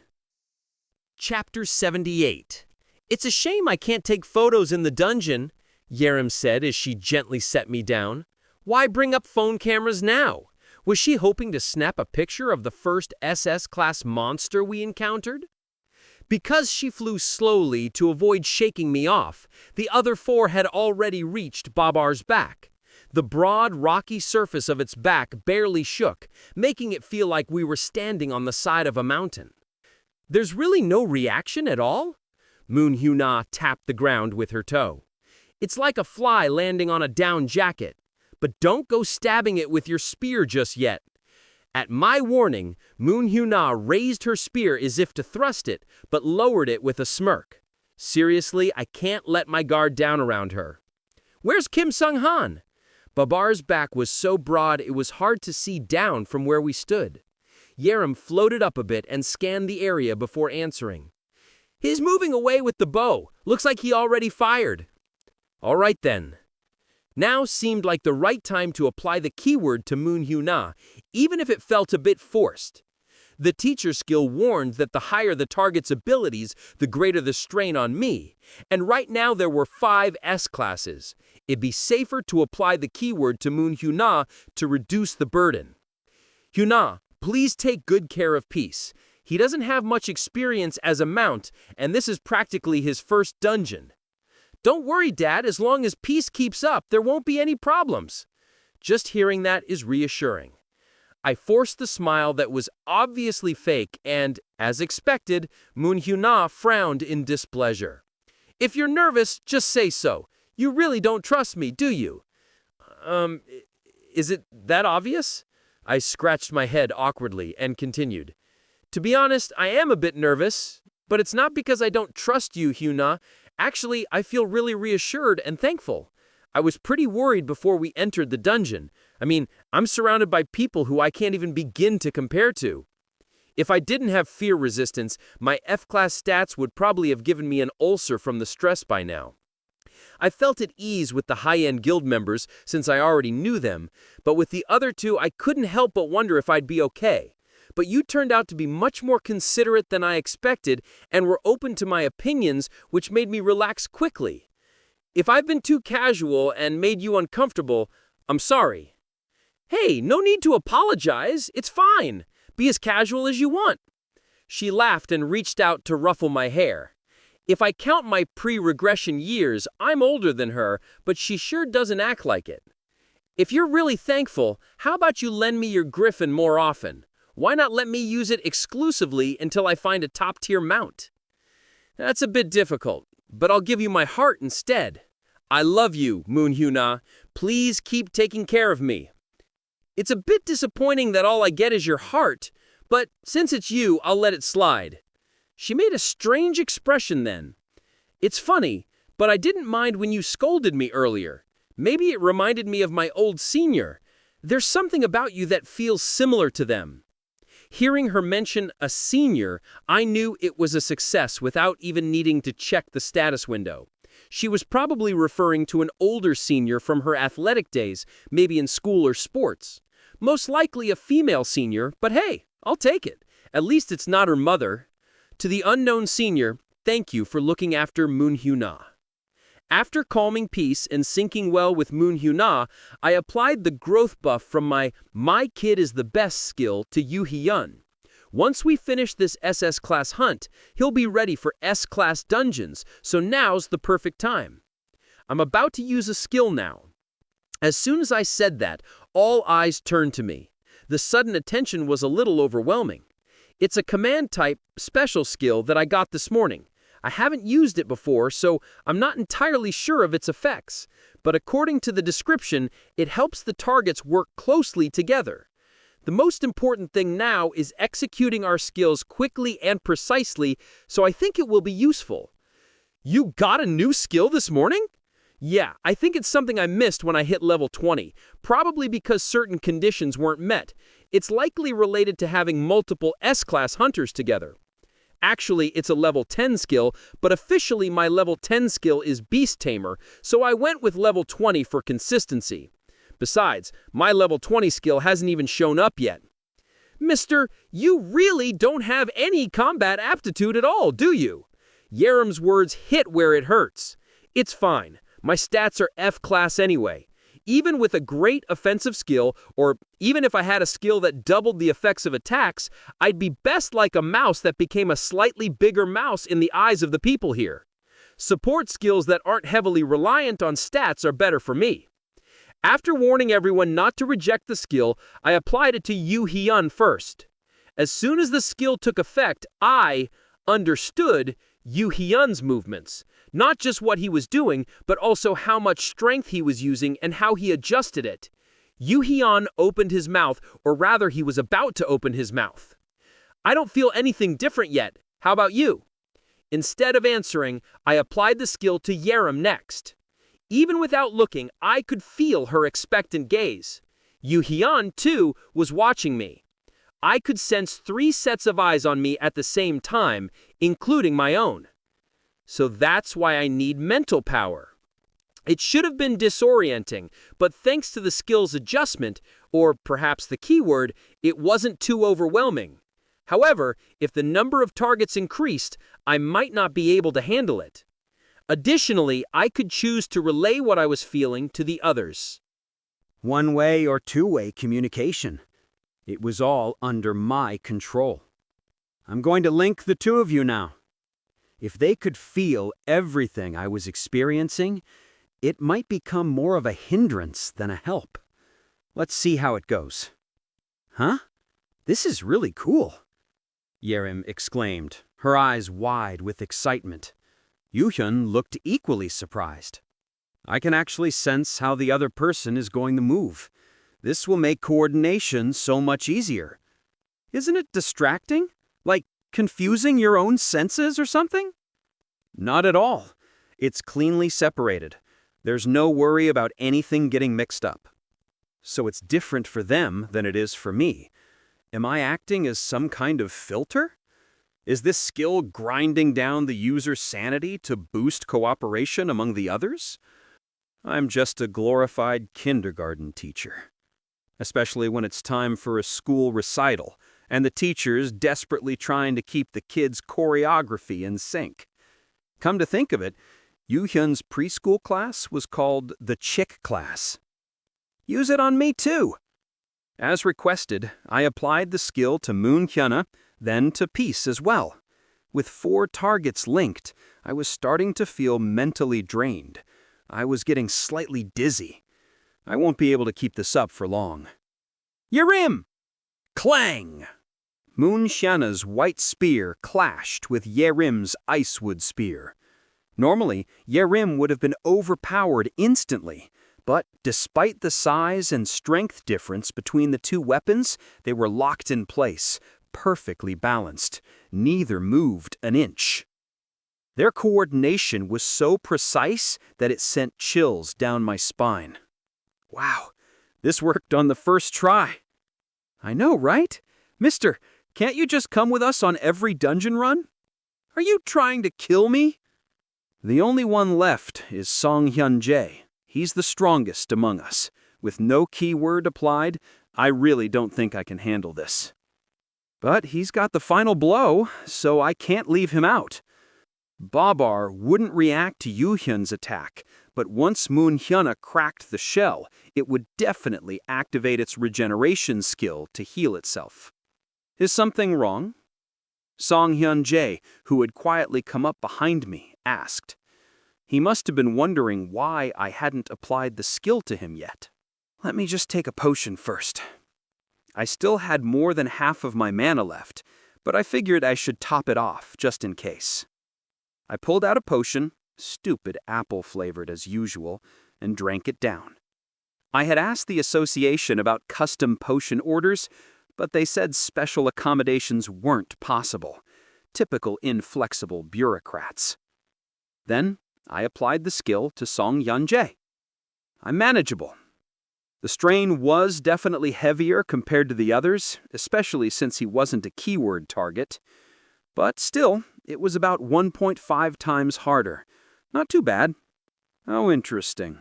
[SPEAKER 2] Chapter 78. "It's a shame I can't take photos in the dungeon," Yiram said as she gently set me down. Why bring up phone cameras now? Was she hoping to snap a picture of the first SS-class monster we encountered? Because she flew slowly to avoid shaking me off, the other four had already reached Babar's back. The broad, rocky surface of its back barely shook, making it feel like we were standing on the side of a mountain. "There's really no reaction at all?" Moon Hyuna tapped the ground with her toe. "It's like a fly landing on a down jacket. But don't go stabbing it with your spear just yet." At my warning, Moon Hyuna raised her spear as if to thrust it, but lowered it with a smirk. Seriously, I can't let my guard down around her. "Where's Kim Sung-han?" Babar's back was so broad it was hard to see down from where we stood. Yiram floated up a bit and scanned the area before answering. "He's moving away with the bow. Looks like he already fired." "All right then." Now seemed like the right time to apply the keyword to Moon Hyuna, even if it felt a bit forced. The teacher skill warned that the higher the target's abilities, the greater the strain on me, and right now there were 5 S-classes. It'd be safer to apply the keyword to Moon Hyuna to reduce the burden. "Hyuna, please take good care of Peace. He doesn't have much experience as a mount, and this is practically his first dungeon." "Don't worry, Dad, as long as Peace keeps up, there won't be any problems." Just hearing that is reassuring. I forced the smile that was obviously fake and, as expected, Moon Hyuna frowned in displeasure. "If you're nervous, just say so. You really don't trust me, do you?" Is it that obvious?" I scratched my head awkwardly and continued. "To be honest, I am a bit nervous, but it's not because I don't trust you, Hyuna. Actually, I feel really reassured and thankful. I was pretty worried before we entered the dungeon. I mean, I'm surrounded by people who I can't even begin to compare to. If I didn't have fear resistance, my F-class stats would probably have given me an ulcer from the stress by now. I felt at ease with the high-end guild members since I already knew them, but with the other two I couldn't help but wonder if I'd be okay. But you turned out to be much more considerate than I expected and were open to my opinions, which made me relax quickly. If I've been too casual and made you uncomfortable, I'm sorry." "Hey, no need to apologize. It's fine. Be as casual as you want." She laughed and reached out to ruffle my hair. If I count my pre-regression years, I'm older than her, but she sure doesn't act like it. "If you're really thankful, how about you lend me your griffin more often? Why not let me use it exclusively until I find a top-tier mount?" "That's a bit difficult, but I'll give you my heart instead." "I love you, Moon Hyuna. Please keep taking care of me." "It's a bit disappointing that all I get is your heart, but since it's you, I'll let it slide." She made a strange expression then. "It's funny, but I didn't mind when you scolded me earlier. Maybe it reminded me of my old senior. There's something about you that feels similar to them." Hearing her mention a senior, I knew it was a success without even needing to check the status window. She was probably referring to an older senior from her athletic days, maybe in school or sports. Most likely a female senior, but hey, I'll take it. At least it's not her mother. To the unknown senior, thank you for looking after Moon Hyuna. After calming Peace and syncing well with Moon Hyuna, I applied the growth buff from my kid is the best skill to Yoo Hee-yun. Once we finish this SS-class hunt, he'll be ready for S-class dungeons, so now's the perfect time. I'm about to use a skill now. As soon as I said that, all eyes turned to me. the sudden attention was a little overwhelming. It's a command-type special skill that I got this morning. I haven't used it before, so I'm not entirely sure of its effects. But according to the description, it helps the targets work closely together. The most important thing now is executing our skills quickly and precisely, so I think it will be useful. You got a new skill this morning? Yeah, I think it's something I missed when I hit level 20, probably because certain conditions weren't met. It's likely related to having multiple S-class hunters together. Actually, it's a level 10 skill, but officially my level 10 skill is Beast Tamer, so I went with level 20 for consistency. Besides, my level 20 skill hasn't even shown up yet. Mister, you really don't have any combat aptitude at all, do you? Yerim's words hit where it hurts. It's fine. My stats are F-class anyway. Even with a great offensive skill, or even if I had a skill that doubled the effects of attacks, I'd be best like a mouse that became a slightly bigger mouse in the eyes of the people here. Support skills that aren't heavily reliant on stats are better for me. After warning everyone not to reject the skill, I applied it to Yu Hyun first. As soon as the skill took effect, I understood Yu Hyun's movements. Not just what he was doing, but also how much strength he was using and how he adjusted it. Yu Hyun opened his mouth, or rather he was about to open his mouth. I don't feel anything different yet. How about you? Instead of answering, I applied the skill to Yerim next. Even without looking, I could feel her expectant gaze. Yu Hyun, too, was watching me. I could sense 3 sets of eyes on me at the same time, including my own. So that's why I need mental power. It should have been disorienting, but thanks to the skill's adjustment, or perhaps the keyword, it wasn't too overwhelming. However, if the number of targets increased, I might not be able to handle it. Additionally, I could choose to relay what I was feeling to the others.
[SPEAKER 3] One-way or two-way communication. It was all under my control. I'm going to link the two of you now. If they could feel everything I was experiencing, it might become more of a hindrance than a help. Let's see how it goes. Huh? This is really cool, Yerim exclaimed, her eyes wide with excitement. Yu-hyun looked equally surprised. I can actually sense how the other person is going to move. This will make coordination so much easier. Isn't it distracting? Like confusing your own senses or something? Not at all. It's cleanly separated. There's no worry about anything getting mixed up. So it's different for them than it is for me. Am I acting as some kind of filter? Is this skill grinding down the user's sanity to boost cooperation among the others? I'm just a glorified kindergarten teacher. Especially when it's time for a school recital, and the teacher's desperately trying to keep the kids' choreography in sync. Come to think of it, Yu-hyun's preschool class was called the Chick class. Use it on me too! As requested, I applied the skill to Moon Hyuna, then to Peace as well. With 4 targets linked, I was starting to feel mentally drained. I was getting slightly dizzy. I won't be able to keep this up for long. Yerim! Clang! Moon Hyuna's white spear clashed with Yerim's icewood spear. Normally, Yerim would have been overpowered instantly, but despite the size and strength difference between the 2 weapons, they were locked in place, perfectly balanced. Neither moved an inch. Their coordination was so precise that it sent chills down my spine. Wow, this worked on the first try. I know, right? Mister, can't you just come with us on every dungeon run? Are you trying to kill me? The only one left is Song Hyun-jae. He's the strongest among us. With no keyword applied, I really don't think I can handle this. But he's got the final blow, so I can't leave him out. Babar wouldn't react to Yu-hyun's attack, but once Moon Hyuna cracked the shell, it would definitely activate its regeneration skill to heal itself. Is something wrong? Song Hyun-jae, who had quietly come up behind me, asked. He must have been wondering why I hadn't applied the skill to him yet. Let me just take a potion first.
[SPEAKER 5] I still had more than half of my mana left, but I figured I should top it off, just in case. I pulled out a potion, stupid apple-flavored as usual, and drank it down. I had asked the association about custom potion orders, but they said special accommodations weren't possible. Typical inflexible bureaucrats. Then I applied the skill to Song Hyun-jae. I'm manageable. The strain was definitely heavier compared to the others, especially since he wasn't a keyword target. But still, it was about 1.5 times harder. Not too bad. How interesting.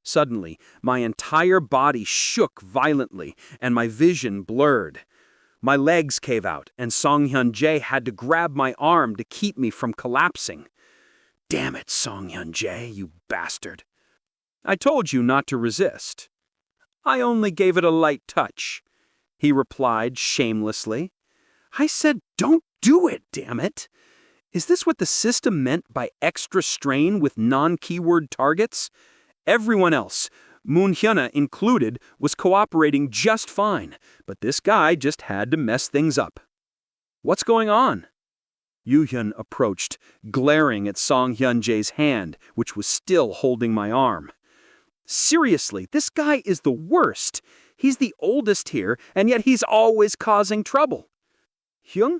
[SPEAKER 5] Suddenly, my entire body shook violently, and my vision blurred. My legs gave out, and Song Hyun-jae had to grab my arm to keep me from collapsing. Damn it, Song Hyun-jae, you bastard. I told you not to resist. I only gave it a light touch, he replied shamelessly. I said, don't do it, damn it. Is this what the system meant by extra strain with non-keyword targets? Everyone else, Moon Hyuna included, was cooperating just fine, but this guy just had to mess things up. What's going on? Yoo-hyun approached, glaring at Song Hyun-jae's hand, which was still holding my arm. Seriously, this guy is the worst. He's the oldest here, and yet he's always causing trouble. Hyung?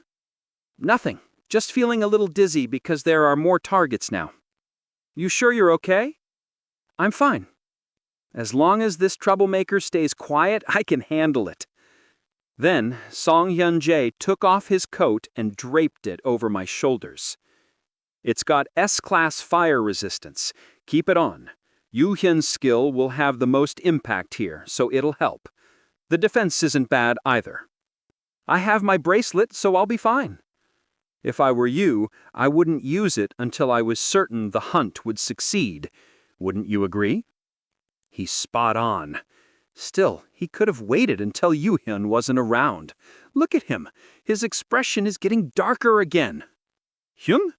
[SPEAKER 5] Nothing. Just feeling a little dizzy because there are more targets now. You sure you're okay? I'm fine. As long as this troublemaker stays quiet, I can handle it. Then, Song Hyun-jae took off his coat and draped it over my shoulders. It's got S-class fire resistance. Keep it on. Yoo-hyun's skill will have the most impact here, so it'll help. The defense isn't bad either. I have my bracelet, so I'll be fine. If I were you, I wouldn't use it until I was certain the hunt would succeed. Wouldn't you agree? He's spot on. Still, he could have waited until Yoo-hyun wasn't around. Look at him. His expression is getting darker again. Hyung?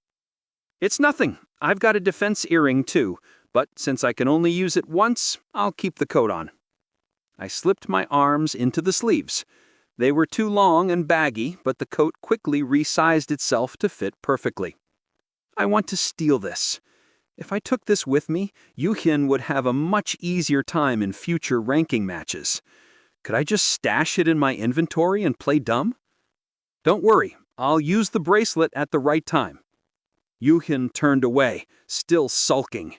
[SPEAKER 5] It's nothing. I've got a defense earring too, but since I can only use it once, I'll keep the coat on. I slipped my arms into the sleeves. They were too long and baggy, but the coat quickly resized itself to fit perfectly. I want to steal this. If I took this with me, Yoo-hyun would have a much easier time in future ranking matches. Could I just stash it in my inventory and play dumb? Don't worry, I'll use the bracelet at the right time. Yoo-hyun turned away, still sulking.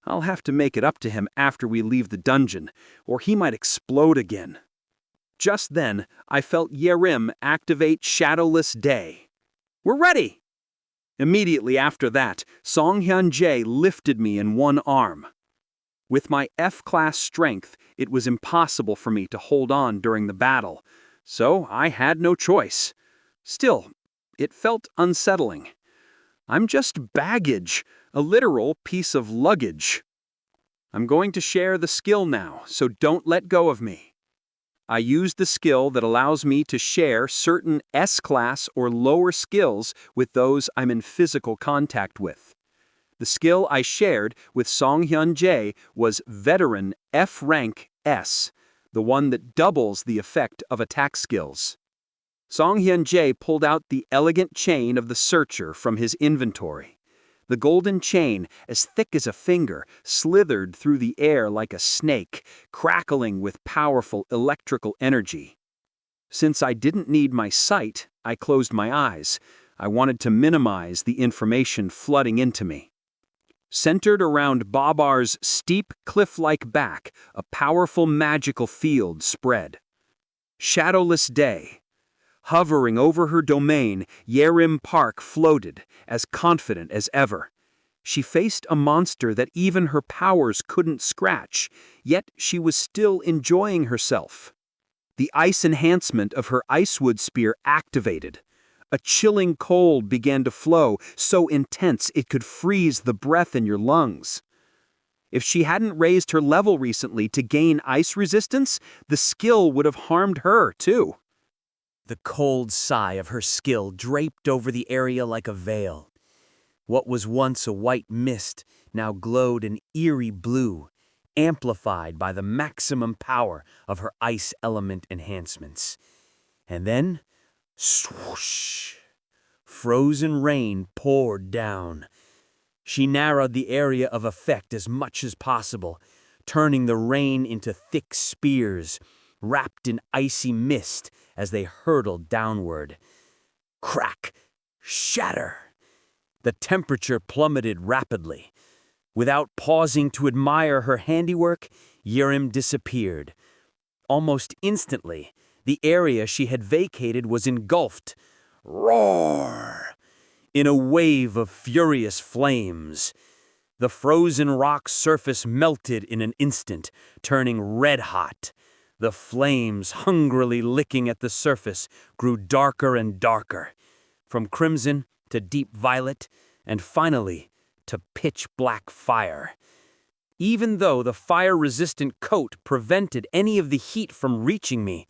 [SPEAKER 5] I'll have to make it up to him after we leave the dungeon, or he might explode again. Just then, I felt Yerim activate Shadowless Day. We're ready! Immediately after that, Song Hyun-jae lifted me in one arm. With my F-class strength, it was impossible for me to hold on during the battle, so I had no choice. Still, it felt unsettling. I'm just baggage, a literal piece of luggage. I'm going to share the skill now, so don't let go of me. I used the skill that allows me to share certain S-class or lower skills with those I'm in physical contact with. The skill I shared with Song Hyun-jae was Veteran F-Rank S, the one that doubles the effect of attack skills. Song Hyun-jae pulled out the elegant chain of the Searcher from his inventory. The golden chain, as thick as a finger, slithered through the air like a snake, crackling with powerful electrical energy. Since I didn't need my sight, I closed my eyes. I wanted to minimize the information flooding into me. Centered around Babar's steep cliff-like back, a powerful magical field spread. Shadowless Day. Hovering over her domain, Yerim Park floated, as confident as ever. She faced a monster that even her powers couldn't scratch, yet she was still enjoying herself. The ice enhancement of her Icewood Spear activated. A chilling cold began to flow, so intense it could freeze the breath in your lungs. If she hadn't raised her level recently to gain ice resistance, the skill would have harmed her, too.
[SPEAKER 2] The cold sigh of her skill draped over the area like a veil. What was once a white mist now glowed an eerie blue, amplified by the maximum power of her ice element enhancements. And then, swoosh, frozen rain poured down. She narrowed the area of effect as much as possible, turning the rain into thick spears, wrapped in icy mist as they hurtled downward. Crack! Shatter! The temperature plummeted rapidly. Without pausing to admire her handiwork, Yerim disappeared. Almost instantly, the area she had vacated was engulfed. Roar! In a wave of furious flames. The frozen rock surface melted in an instant, turning red-hot. The flames, hungrily licking at the surface, grew darker and darker, from crimson to deep violet, and finally to pitch-black fire. Even though the fire-resistant coat prevented any of the heat from reaching me,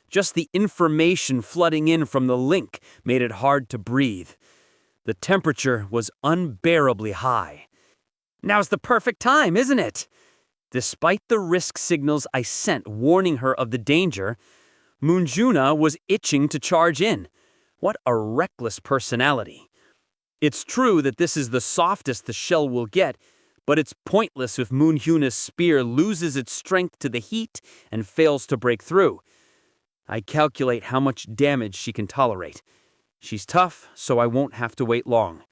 [SPEAKER 2] just the information flooding in from the link made it hard to breathe. The temperature was unbearably high. Now's the perfect time, isn't it? Despite the risk signals I sent warning her of the danger, Moonjuna was itching to charge in. What a reckless personality. It's true that this is the softest the shell will get, but it's pointless if Moonjuna's spear loses its strength to the heat and fails to break through. I calculate how much damage she can tolerate. She's tough, so I won't have to wait long.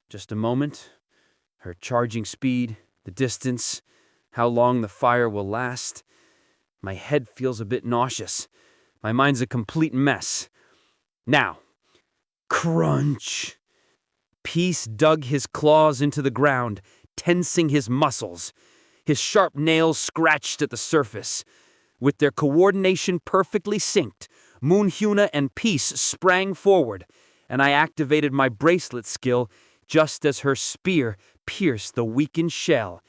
[SPEAKER 2] Just a moment. Her charging speed, the distance, how long the fire will last. My head feels a bit nauseous. My mind's a complete mess. Now, crunch! Peace dug his claws into the ground, tensing his muscles. His sharp nails scratched at the surface. With their coordination perfectly synced, Moonjuna and Peace sprang forward, and I activated my bracelet skill just as her spear pierced the weakened shell.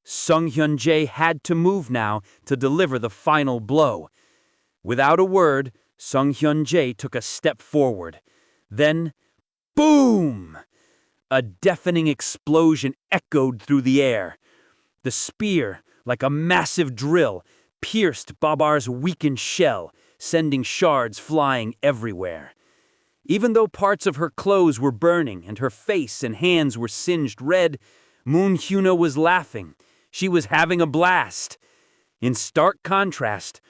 [SPEAKER 2] Sunghyun-jae had to move now to deliver the final blow. Without a word, Sunghyun-jae took a step forward. Then, boom! A deafening explosion echoed through the air. The spear, like a massive drill, pierced Babar's weakened shell, sending shards flying everywhere. Even though parts of her clothes were burning and her face and hands were singed red, Moonjuna was laughing. She was having a blast. In stark contrast,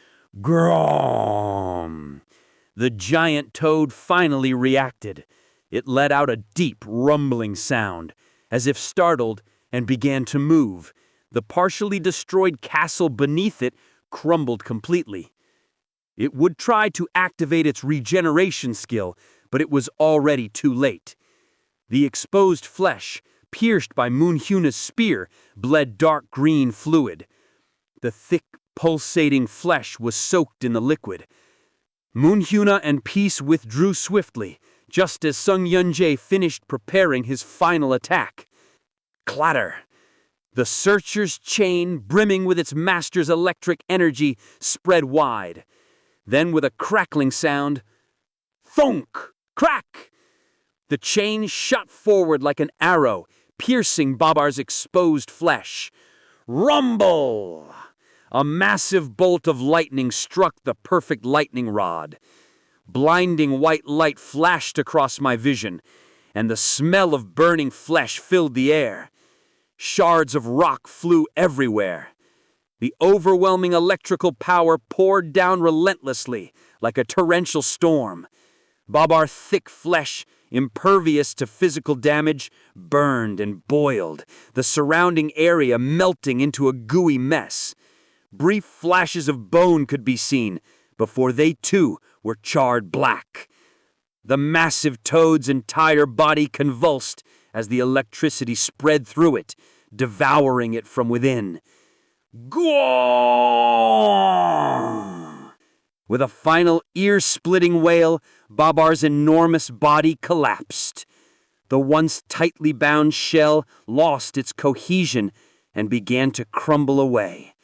[SPEAKER 2] Grom! The giant toad finally reacted. It let out a deep, rumbling sound, as if startled, and began to move. The partially destroyed castle beneath it crumbled completely. It would try to activate its regeneration skill, but it was already too late. The exposed flesh, pierced by Moonjuna's spear, bled dark green fluid. The thick, pulsating flesh was soaked in the liquid. Moonjuna and Peace withdrew swiftly, just as Sunghyun-jae finished preparing his final attack. Clatter! The searcher's chain, brimming with its master's electric energy, spread wide. Then, with a crackling sound, thunk! Crack! The chain shot forward like an arrow, piercing Babar's exposed flesh. Rumble! A massive bolt of lightning struck the perfect lightning rod. Blinding white light flashed across my vision, and the smell of burning flesh filled the air. Shards of rock flew everywhere. The overwhelming electrical power poured down relentlessly, like a torrential storm. Babar's thick flesh, impervious to physical damage, burned and boiled, the surrounding area melting into a gooey mess. Brief flashes of bone could be seen, before they too were charred black. The massive toad's entire body convulsed as the electricity spread through it, devouring it from within. Gwaaaaaaaah! With a final ear-splitting wail, Babar's enormous body collapsed. The once tightly bound shell lost its cohesion and began to crumble away.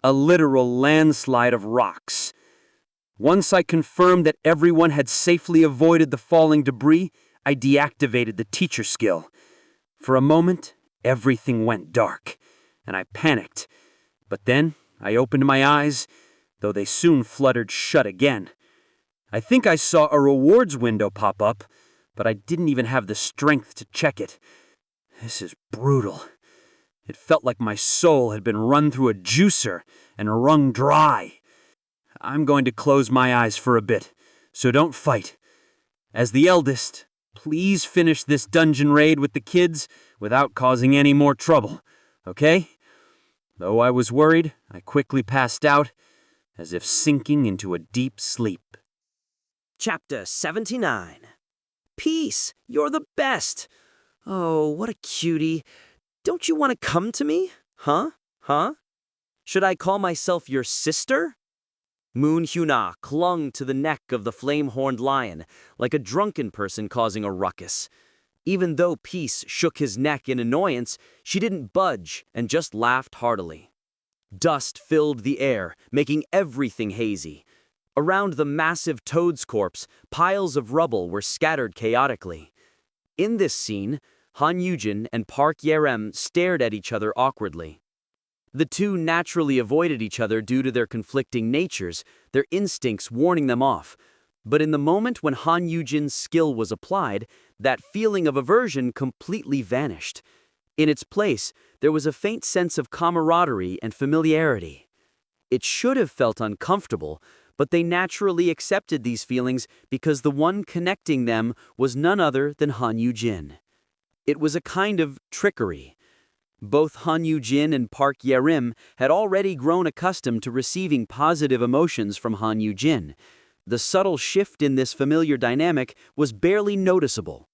[SPEAKER 2] A literal landslide of rocks. Once I confirmed that everyone had safely avoided the falling debris, I deactivated the teacher skill. For a moment, everything went dark, and I panicked. But then I opened my eyes, though they soon fluttered shut again. I think I saw a rewards window pop up, but I didn't even have the strength to check it. This is brutal. It felt like my soul had been run through a juicer and wrung dry. I'm going to close my eyes for a bit, so don't fight. As the eldest, please finish this dungeon raid with the kids without causing any more trouble, okay? Though I was worried, I quickly passed out, as if sinking into a deep sleep.
[SPEAKER 1] Chapter 79. Peace, you're the best. Oh, what a cutie. Don't you want to come to me? Huh? Should I call myself your sister? Moon Hyuna clung to the neck of the flame-horned lion like a drunken person causing a ruckus. Even though Peace shook his neck in annoyance, she didn't budge and just laughed heartily. Dust filled the air, making everything hazy. Around the massive toad's corpse, piles of rubble were scattered chaotically. In this scene, Han Yujin and Park Yerem stared at each other awkwardly. The two naturally avoided each other due to their conflicting natures, their instincts warning them off. But in the moment when Han Yujin's skill was applied, that feeling of aversion completely vanished. In its place, there was a faint sense of camaraderie and familiarity. It should have felt uncomfortable, but they naturally accepted these feelings because the one connecting them was none other than Han Yujin. It was a kind of trickery. Both Han Yujin and Park Yerim had already grown accustomed to receiving positive emotions from Han Yujin. The subtle shift in this familiar dynamic was barely noticeable.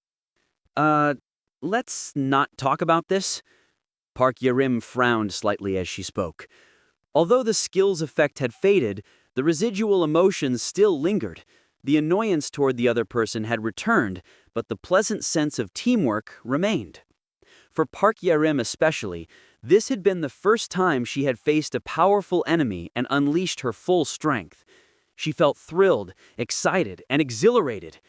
[SPEAKER 1] Let's not talk about this. Park Yerim frowned slightly as she spoke. Although the skill's effect had faded, the residual emotions still lingered. The annoyance toward the other person had returned, but the pleasant sense of teamwork remained. For Park Yerim especially, this had been the first time she had faced a powerful enemy and unleashed her full strength. She felt thrilled, excited, and exhilarated.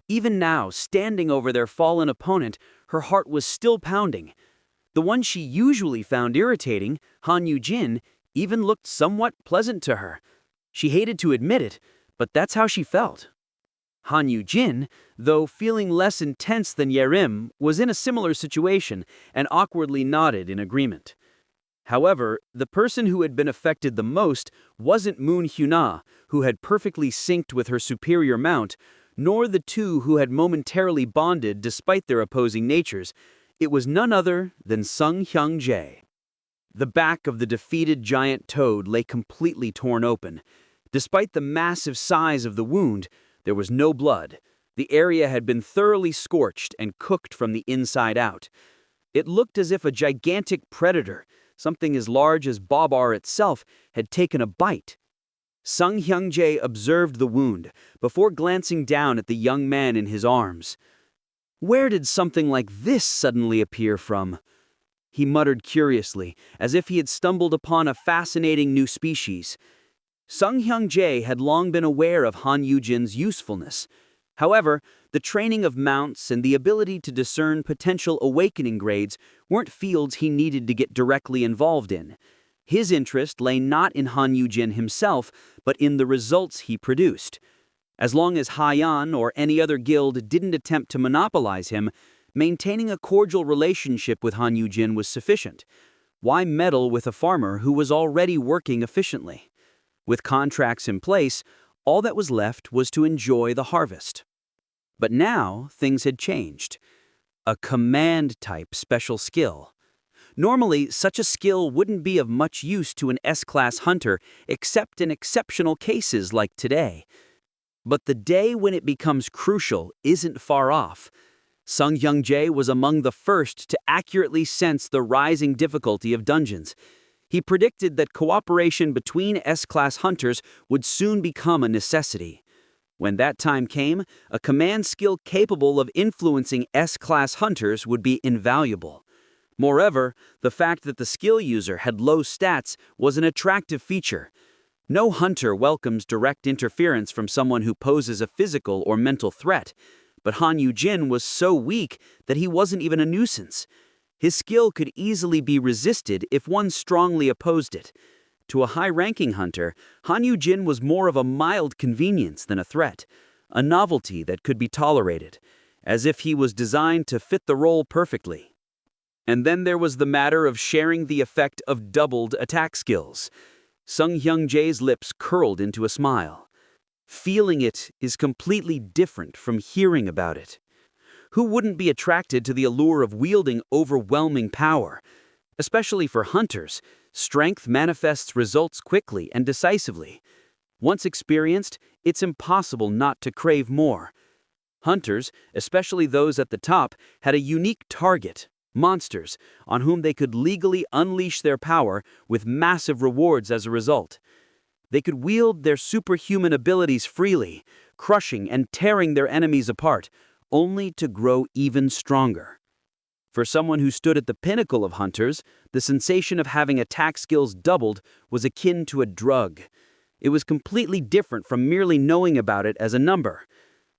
[SPEAKER 1] Even now, standing over their fallen opponent, her heart was still pounding. The one she usually found irritating, Han Yujin, even looked somewhat pleasant to her. She hated to admit it, but that's how she felt. Han Yujin, though feeling less intense than Yerim, was in a similar situation and awkwardly nodded in agreement. However, the person who had been affected the most wasn't Moon Hyuna, who had perfectly synced with her superior mount, nor the two who had momentarily bonded despite their opposing natures. It was none other than Sung Hyung-jae. The back of the defeated giant toad lay completely torn open. Despite the massive size of the wound, there was no blood. The area had been thoroughly scorched and cooked from the inside out. It looked as if a gigantic predator, something as large as Babar itself, had taken a bite. Sung Hyung-jae observed the wound before glancing down at the young man in his arms. Where did something like this suddenly appear from? He muttered curiously, as if he had stumbled upon a fascinating new species. Sung Hyung-jae had long been aware of Han Yujin's usefulness. However, the training of mounts and the ability to discern potential awakening grades weren't fields he needed to get directly involved in. His interest lay not in Han Yujin himself, but in the results he produced. As long as Haiyan or any other guild didn't attempt to monopolize him, maintaining a cordial relationship with Han Yujin was sufficient. Why meddle with a farmer who was already working efficiently? With contracts in place, all that was left was to enjoy the harvest. But now, things had changed. A command-type special skill. Normally, such a skill wouldn't be of much use to an S-class hunter except in exceptional cases like today. But the day when it becomes crucial isn't far off. Sung Hyung-jae was among the first to accurately sense the rising difficulty of dungeons. He predicted that cooperation between S-class hunters would soon become a necessity. When that time came, a command skill capable of influencing S-class hunters would be invaluable. Moreover, the fact that the skill user had low stats was an attractive feature. No hunter welcomes direct interference from someone who poses a physical or mental threat, but Han Yujin was so weak that he wasn't even a nuisance. His skill could easily be resisted if one strongly opposed it.
[SPEAKER 5] To a high-ranking hunter, Han Yu-jin was more of a mild convenience than a threat, a novelty that could be tolerated, as if he was designed to fit the role perfectly. And then there was the matter of sharing the effect of doubled attack skills. Sung Hyung-jae's lips curled into a smile. Feeling it is completely different from hearing about it. Who wouldn't be attracted to the allure of wielding overwhelming power? Especially for hunters, strength manifests results quickly and decisively. Once experienced, it's impossible not to crave more. Hunters, especially those at the top, had a unique target, monsters, on whom they could legally unleash their power with massive rewards as a result. They could wield their superhuman abilities freely, crushing and tearing their enemies apart, only to grow even stronger. For someone who stood at the pinnacle of hunters, the sensation of having attack skills doubled was akin to a drug. It was completely different from merely knowing about it as a number.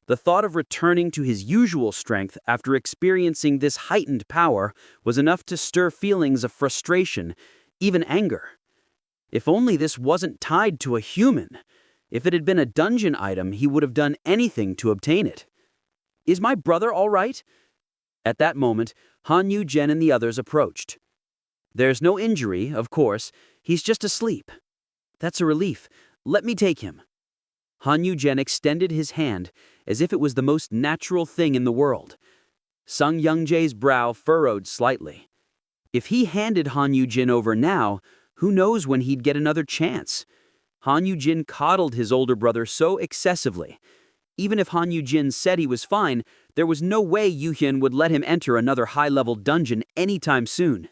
[SPEAKER 5] The thought of returning to his usual strength after experiencing this heightened power was enough to stir feelings of frustration, even anger. If only this wasn't tied to a human. If it had been a dungeon item, he would have done anything to obtain it. Is my brother all right? At that moment, Han Yu-jin and the others approached. There's no injury, of course. He's just asleep. That's a relief. Let me take him. Han Yu-jin extended his hand as if it was the most natural thing in the world. Sung Hyung-jae's brow furrowed slightly. If he handed Han Yu-jin over now, who knows when he'd get another chance? Han Yu-jin coddled his older brother so excessively. Even if Han Yu-jin said he was fine, there was no way Yu-hyun would let him enter another high-level dungeon anytime soon.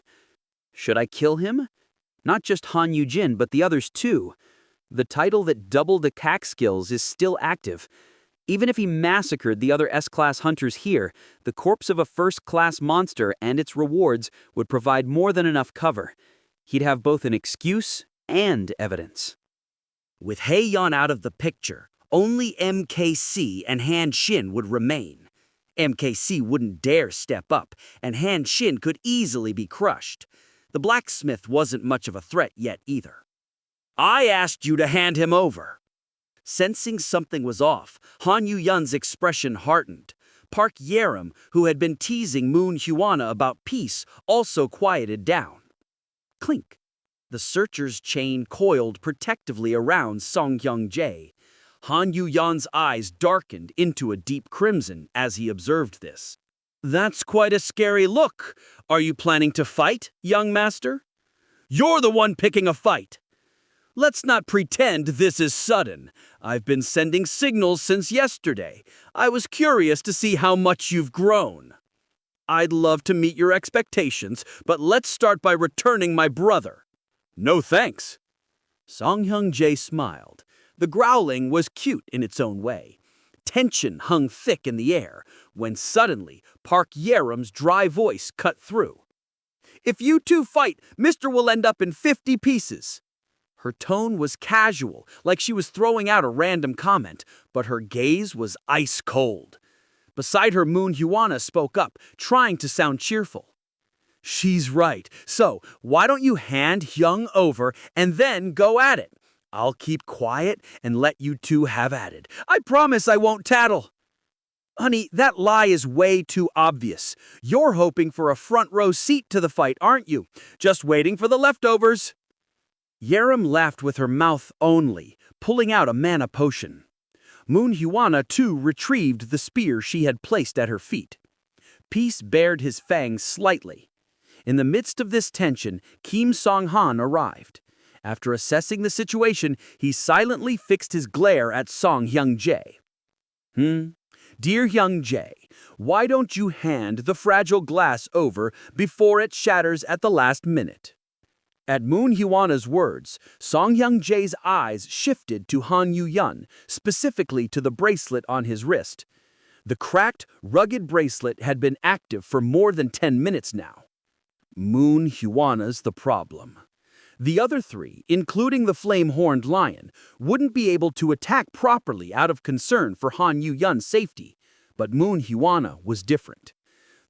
[SPEAKER 5] Should I kill him? Not just Han Yu-jin, but the others too. The title that doubled the CAC skills is still active. Even if he massacred the other S-class hunters here, the corpse of a first-class monster and its rewards would provide more than enough cover. He'd have both an excuse and evidence.
[SPEAKER 2] With Hae-yeon out of the picture, only MKC and Han Shin would remain. MKC wouldn't dare step up, and Han Shin could easily be crushed. The blacksmith wasn't much of a threat yet either. I asked you to hand him over. Sensing something was off, Han Yu-yeon's expression hardened. Park Yerim, who had been teasing Moon Hwana about peace, also quieted down. Clink. The searcher's chain coiled protectively around Song Hyung-jae. Han Yu-yeon's eyes darkened into a deep crimson as he observed this. That's quite a scary look. Are you planning to fight, young master? You're the one picking a fight. Let's not pretend this is sudden. I've been sending signals since yesterday. I was curious to see how much you've grown. I'd love to meet your expectations, but let's start by returning my brother. No thanks. Song Hyung-jae smiled. The growling was cute in its own way. Tension hung thick in the air when suddenly Park Yerim's dry voice cut through. If you two fight, Mr. will end up in 50 pieces. Her tone was casual, like she was throwing out a random comment, but her gaze was ice cold. Beside her, Moon Hwana spoke up, trying to sound cheerful. She's right. So, why don't you hand Hyung over and then go at it? I'll keep quiet and let you two have at it. I promise I won't tattle. Honey, that lie is way too obvious. You're hoping for a front row seat to the fight, aren't you? Just waiting for the leftovers. Yerim laughed with her mouth only, pulling out a mana potion. Moon Hwana, too, retrieved the spear she had placed at her feet. Peace bared his fangs slightly. In the midst of this tension, Kim Song-han arrived. After assessing the situation, he silently fixed his glare at Song Hyung-jae. Dear Hyung-jae, why don't you hand the fragile glass over before it shatters at the last minute? At Moon Hwana's words, Song Hyung-jae's eyes shifted to Han Yu-yeon, specifically to the bracelet on his wrist. The cracked, rugged bracelet had been active for more than 10 minutes now. Moon Hwana's the problem. The other three, including the flame-horned lion, wouldn't be able to attack properly out of concern for Han Yu-yeon's safety, but Moon Hwana was different.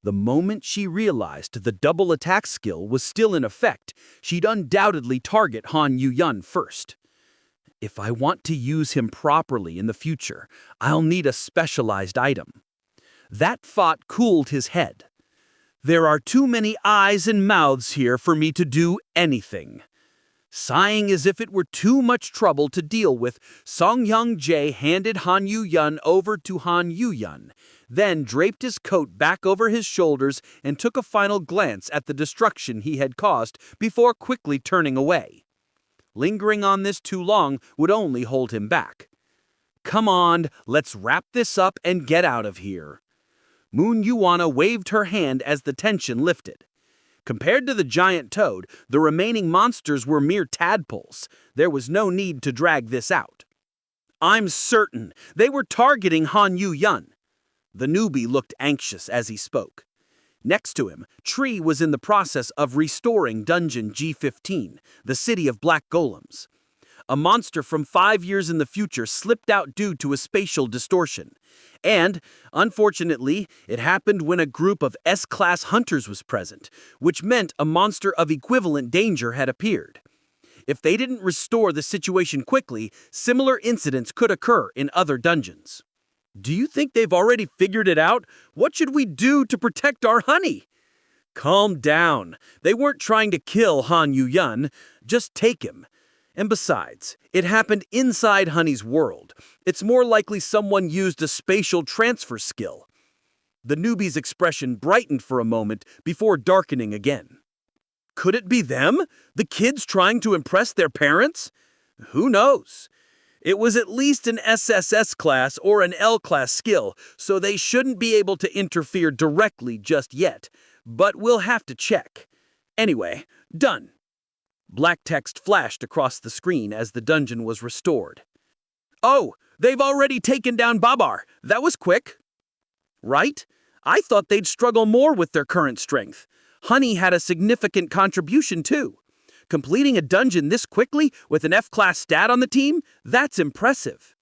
[SPEAKER 5] The moment she realized the double attack skill was still in effect, she'd undoubtedly target Han Yu-yun first. If I want to use him properly in the future, I'll need a specialized item. That thought cooled his head. There are too many eyes and mouths here for me to do anything. Sighing as if it were too much trouble to deal with, Song Young-jae handed Han Yu-yun over to Han Yu-yun, then draped his coat back over his shoulders and took a final glance at the destruction he had caused before quickly turning away. Lingering on this too long would only hold him back. Come on, let's wrap this up and get out of here. Moon Yuana waved her hand as the tension lifted. Compared to the giant toad, the remaining monsters were mere tadpoles. There was no need to drag this out. I'm certain they were targeting Han Yu-yun. The newbie looked anxious as he spoke. Next to him, Tree was in the process of restoring Dungeon G15, the city of black golems. A monster from 5 years in the future slipped out due to a spatial distortion. And, unfortunately, it happened when a group of S-class hunters was present, which meant a monster of equivalent danger had appeared. If they didn't restore the situation quickly, similar incidents could occur in other dungeons. Do you think they've already figured it out? What should we do to protect our honey? Calm down. They weren't trying to kill Han Yu-yun. Just take him. And besides, it happened inside Honey's world. It's more likely someone used a spatial transfer skill. The newbie's expression brightened for a moment before darkening again. Could it be them? The kids trying to impress their parents? Who knows? It was at least an SSS class or an L class skill, so they shouldn't be able to interfere directly just yet. But we'll have to check. Anyway, done. Black text flashed across the screen as the dungeon was restored. Oh, they've already taken down Babar. That was quick. Right? I thought they'd struggle more with their current strength. Honey had a significant contribution too. Completing a dungeon this quickly with an F-class stat on the team? That's impressive.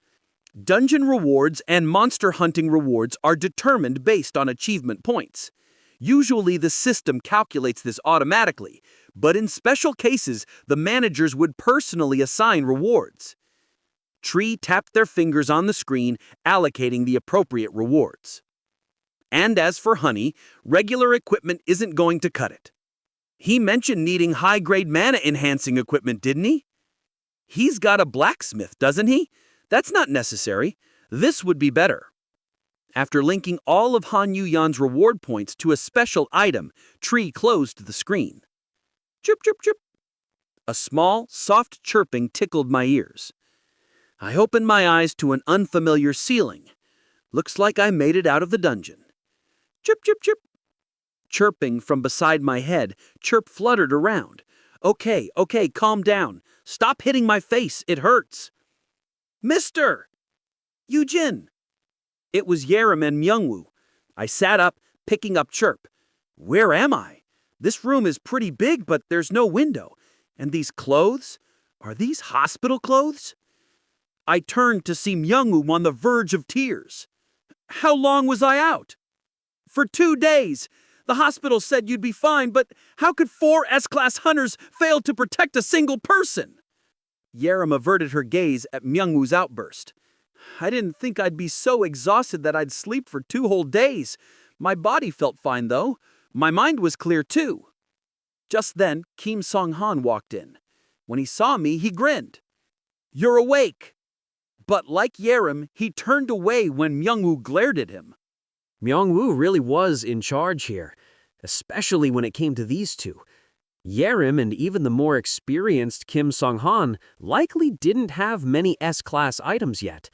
[SPEAKER 5] Dungeon rewards and monster hunting rewards are determined based on achievement points. Usually the system calculates this automatically, but in special cases, the managers would personally assign rewards. Tree tapped their fingers on the screen, allocating the appropriate rewards. And as for Honey, regular equipment isn't going to cut it. He mentioned needing high-grade mana-enhancing equipment, didn't he? He's got a blacksmith, doesn't he? That's not necessary. This would be better. After linking all of Han Yu-yun's reward points to a special item, Tree closed the screen. Chirp, chirp, chirp. A small, soft chirping tickled my ears. I opened my eyes to an unfamiliar ceiling. Looks like I made it out of the dungeon. Chirp, chirp, chirp. Chirping from beside my head, Chirp fluttered around. Okay, calm down. Stop hitting my face, it hurts. Mister! Yujin! It was Yerim and Myungwoo. I sat up, picking up Chirp. Where am I? This room is pretty big, but there's no window. And these clothes? Are these hospital clothes? I turned to see Myungwoo on the verge of tears. How long was I out? For 2 days. The hospital said you'd be fine, but how could 4 S-class hunters fail to protect a single person? Yerim averted her gaze at Myungwoo's outburst. I didn't think I'd be so exhausted that I'd sleep for 2 whole days. My body felt fine, though. My mind was clear, too. Just then, Kim Song-han walked in. When he saw me, he grinned. You're awake. But like Yerim, he turned away when Myungwoo glared at him.
[SPEAKER 2] Myungwoo really was in charge here, especially when it came to these two. Yerim and even the more experienced Kim Song-han likely didn't have many S-class items yet.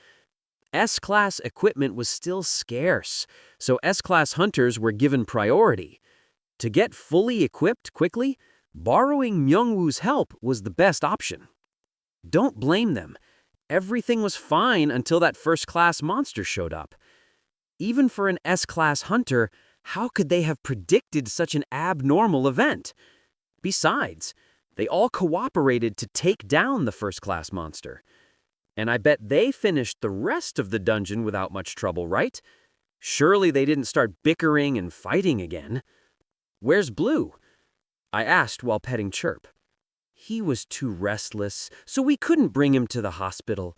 [SPEAKER 2] S-class equipment was still scarce, so S-class hunters were given priority. To get fully equipped quickly, borrowing Myungwoo's help was the best option. Don't blame them. Everything was fine until that first-class monster showed up. Even for an S-class hunter, how could they have predicted such an abnormal event? Besides, they all cooperated to take down the first-class monster. And I bet they finished the rest of the dungeon without much trouble, right? Surely they didn't start bickering and fighting again. Where's Blue? I asked while petting Chirp. He was too restless, so we couldn't bring him to the hospital.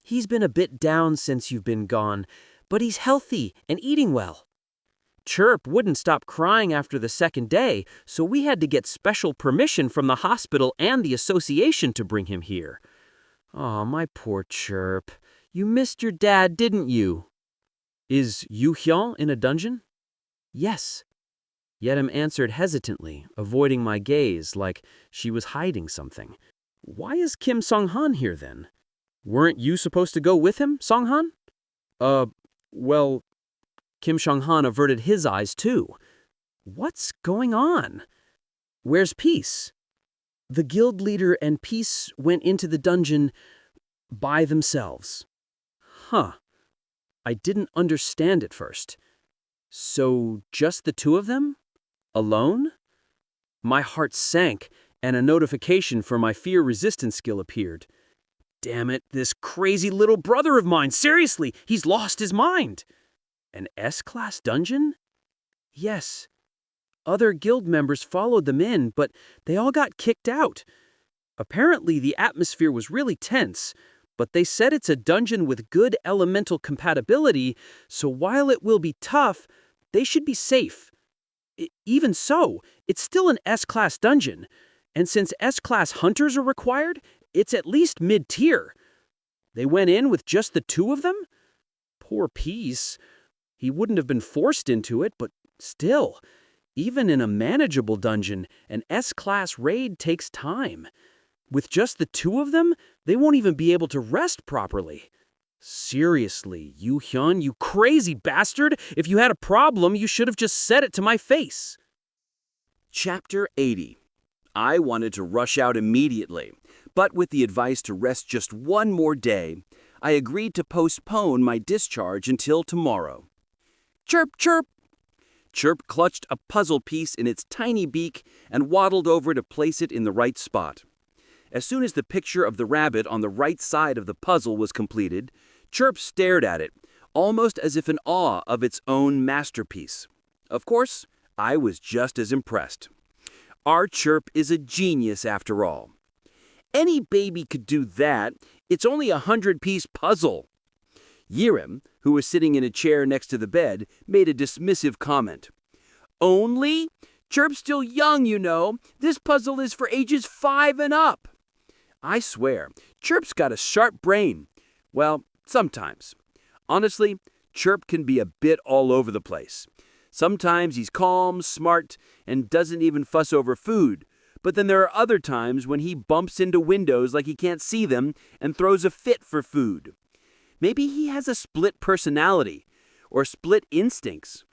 [SPEAKER 2] He's been a bit down since you've been gone, but he's healthy and eating well. Chirp wouldn't stop crying after the second day, so we had to get special permission from the hospital and the association to bring him here. Aw, my poor Chirp. You missed your dad, didn't you? Is Yu Hyun in a dungeon? Yes. Yerim answered hesitantly, avoiding my gaze like she was hiding something. Why is Kim Song-han here then? Weren't you supposed to go with him, Song-han? Well, Kim Song-han averted his eyes too. What's going on? Where's Peace? The guild leader and Peace went into the dungeon by themselves. Huh. I didn't understand at first. So just the two of them? Alone? My heart sank, and a notification for my fear resistance skill appeared. Damn it, this crazy little brother of mine, seriously, he's lost his mind. An S-class dungeon? Yes. Other guild members followed them in, but they all got kicked out. Apparently, the atmosphere was really tense, but they said it's a dungeon with good elemental compatibility, so while it will be tough, they should be safe. Even so, it's still an S-class dungeon, and since S-class hunters are required, it's at least mid-tier. They went in with just the two of them? Poor Peace. He wouldn't have been forced into it, but still, even in a manageable dungeon, an S-class raid takes time. With just the two of them, they won't even be able to rest properly. Seriously, Yu Hyun, you crazy bastard! If you had a problem, you should have just said it to my face.
[SPEAKER 5] Chapter 80. I wanted to rush out immediately, but with the advice to rest just one more day, I agreed to postpone my discharge until tomorrow. Chirp, chirp! Chirp clutched a puzzle piece in its tiny beak and waddled over to place it in the right spot. As soon as the picture of the rabbit on the right side of the puzzle was completed, Chirp stared at it, almost as if in awe of its own masterpiece. Of course, I was just as impressed. Our Chirp is a genius after all. Any baby could do that. It's only a 100-piece puzzle. Yerim, who was sitting in a chair next to the bed, made a dismissive comment. Only? Chirp's still young, you know. This puzzle is for ages 5 and up. I swear, Chirp's got a sharp brain. Well, sometimes. Honestly, Chirp can be a bit all over the place. Sometimes he's calm, smart, and doesn't even fuss over food. But then there are other times when he bumps into windows like he can't see them and throws a fit for food. Maybe he has a split personality or split instincts.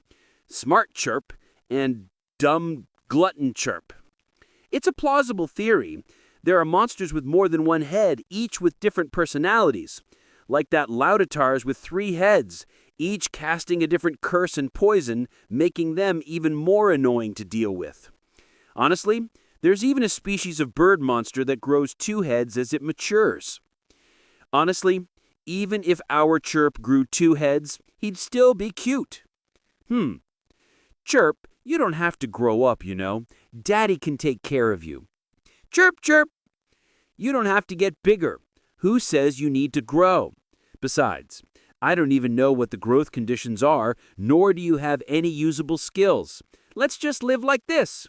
[SPEAKER 5] Smart Chirp and dumb glutton Chirp. It's a plausible theory. There are monsters with more than one head, each with different personalities. Like that Lauditars with 3 heads, each casting a different curse and poison, making them even more annoying to deal with. Honestly, there's even a species of bird monster that grows 2 heads as it matures. Honestly, even if our Chirp grew 2 heads, he'd still be cute. Chirp, you don't have to grow up, you know. Daddy can take care of you. Chirp, chirp! You don't have to get bigger. Who says you need to grow? Besides, I don't even know what the growth conditions are, nor do you have any usable skills. Let's just live like this.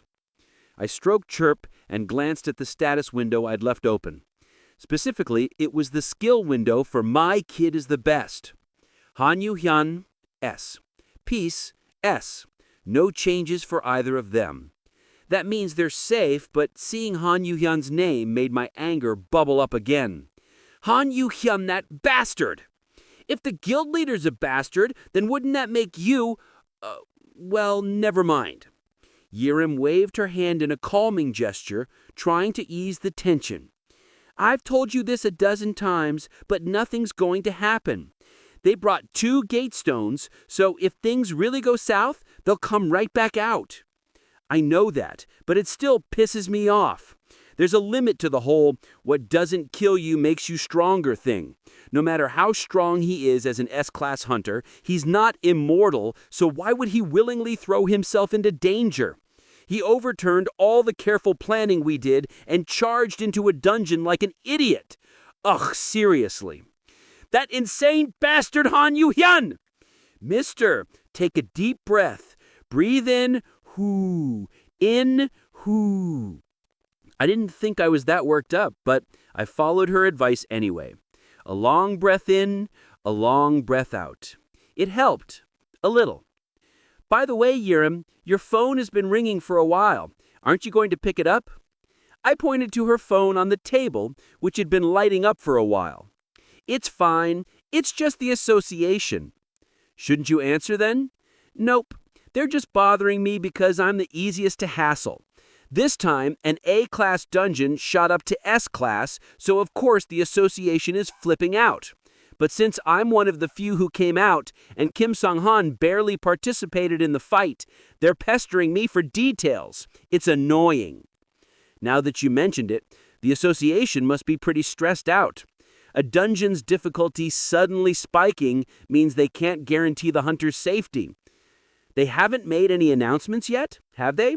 [SPEAKER 5] I stroked Chirp and glanced at the status window I'd left open. Specifically, it was the skill window for My Kid is the Best. Han Yu Hyun, S. Peace, S. No changes for either of them. That means they're safe, but seeing Han Yu Hyun's name made my anger bubble up again. Han Yu Hyun, that bastard! If the guild leader's a bastard, then wouldn't that make you... well, never mind. Yerim waved her hand in a calming gesture, trying to ease the tension. I've told you this a dozen times, but nothing's going to happen. They brought 2 gate stones, so if things really go south, they'll come right back out. I know that, but it still pisses me off. There's a limit to the whole what doesn't kill you makes you stronger thing. No matter how strong he is as an S-Class hunter, he's not immortal, so why would he willingly throw himself into danger? He overturned all the careful planning we did and charged into a dungeon like an idiot. Ugh, seriously. That insane bastard Han Yu-hyun! Mister, take a deep breath. Breathe in, hoo. In, hoo. I didn't think I was that worked up, but I followed her advice anyway. A long breath in, a long breath out. It helped. A little. By the way, Yirim, your phone has been ringing for a while. Aren't you going to pick it up? I pointed to her phone on the table, which had been lighting up for a while. It's fine. It's just the association. Shouldn't you answer then? Nope. They're just bothering me because I'm the easiest to hassle. This time, an A-class dungeon shot up to S-class, so of course the association is flipping out. But since I'm one of the few who came out, and Kim Sung-han barely participated in the fight, they're pestering me for details. It's annoying. Now that you mentioned it, the association must be pretty stressed out. A dungeon's difficulty suddenly spiking means they can't guarantee the hunter's safety. They haven't made any announcements yet, have they?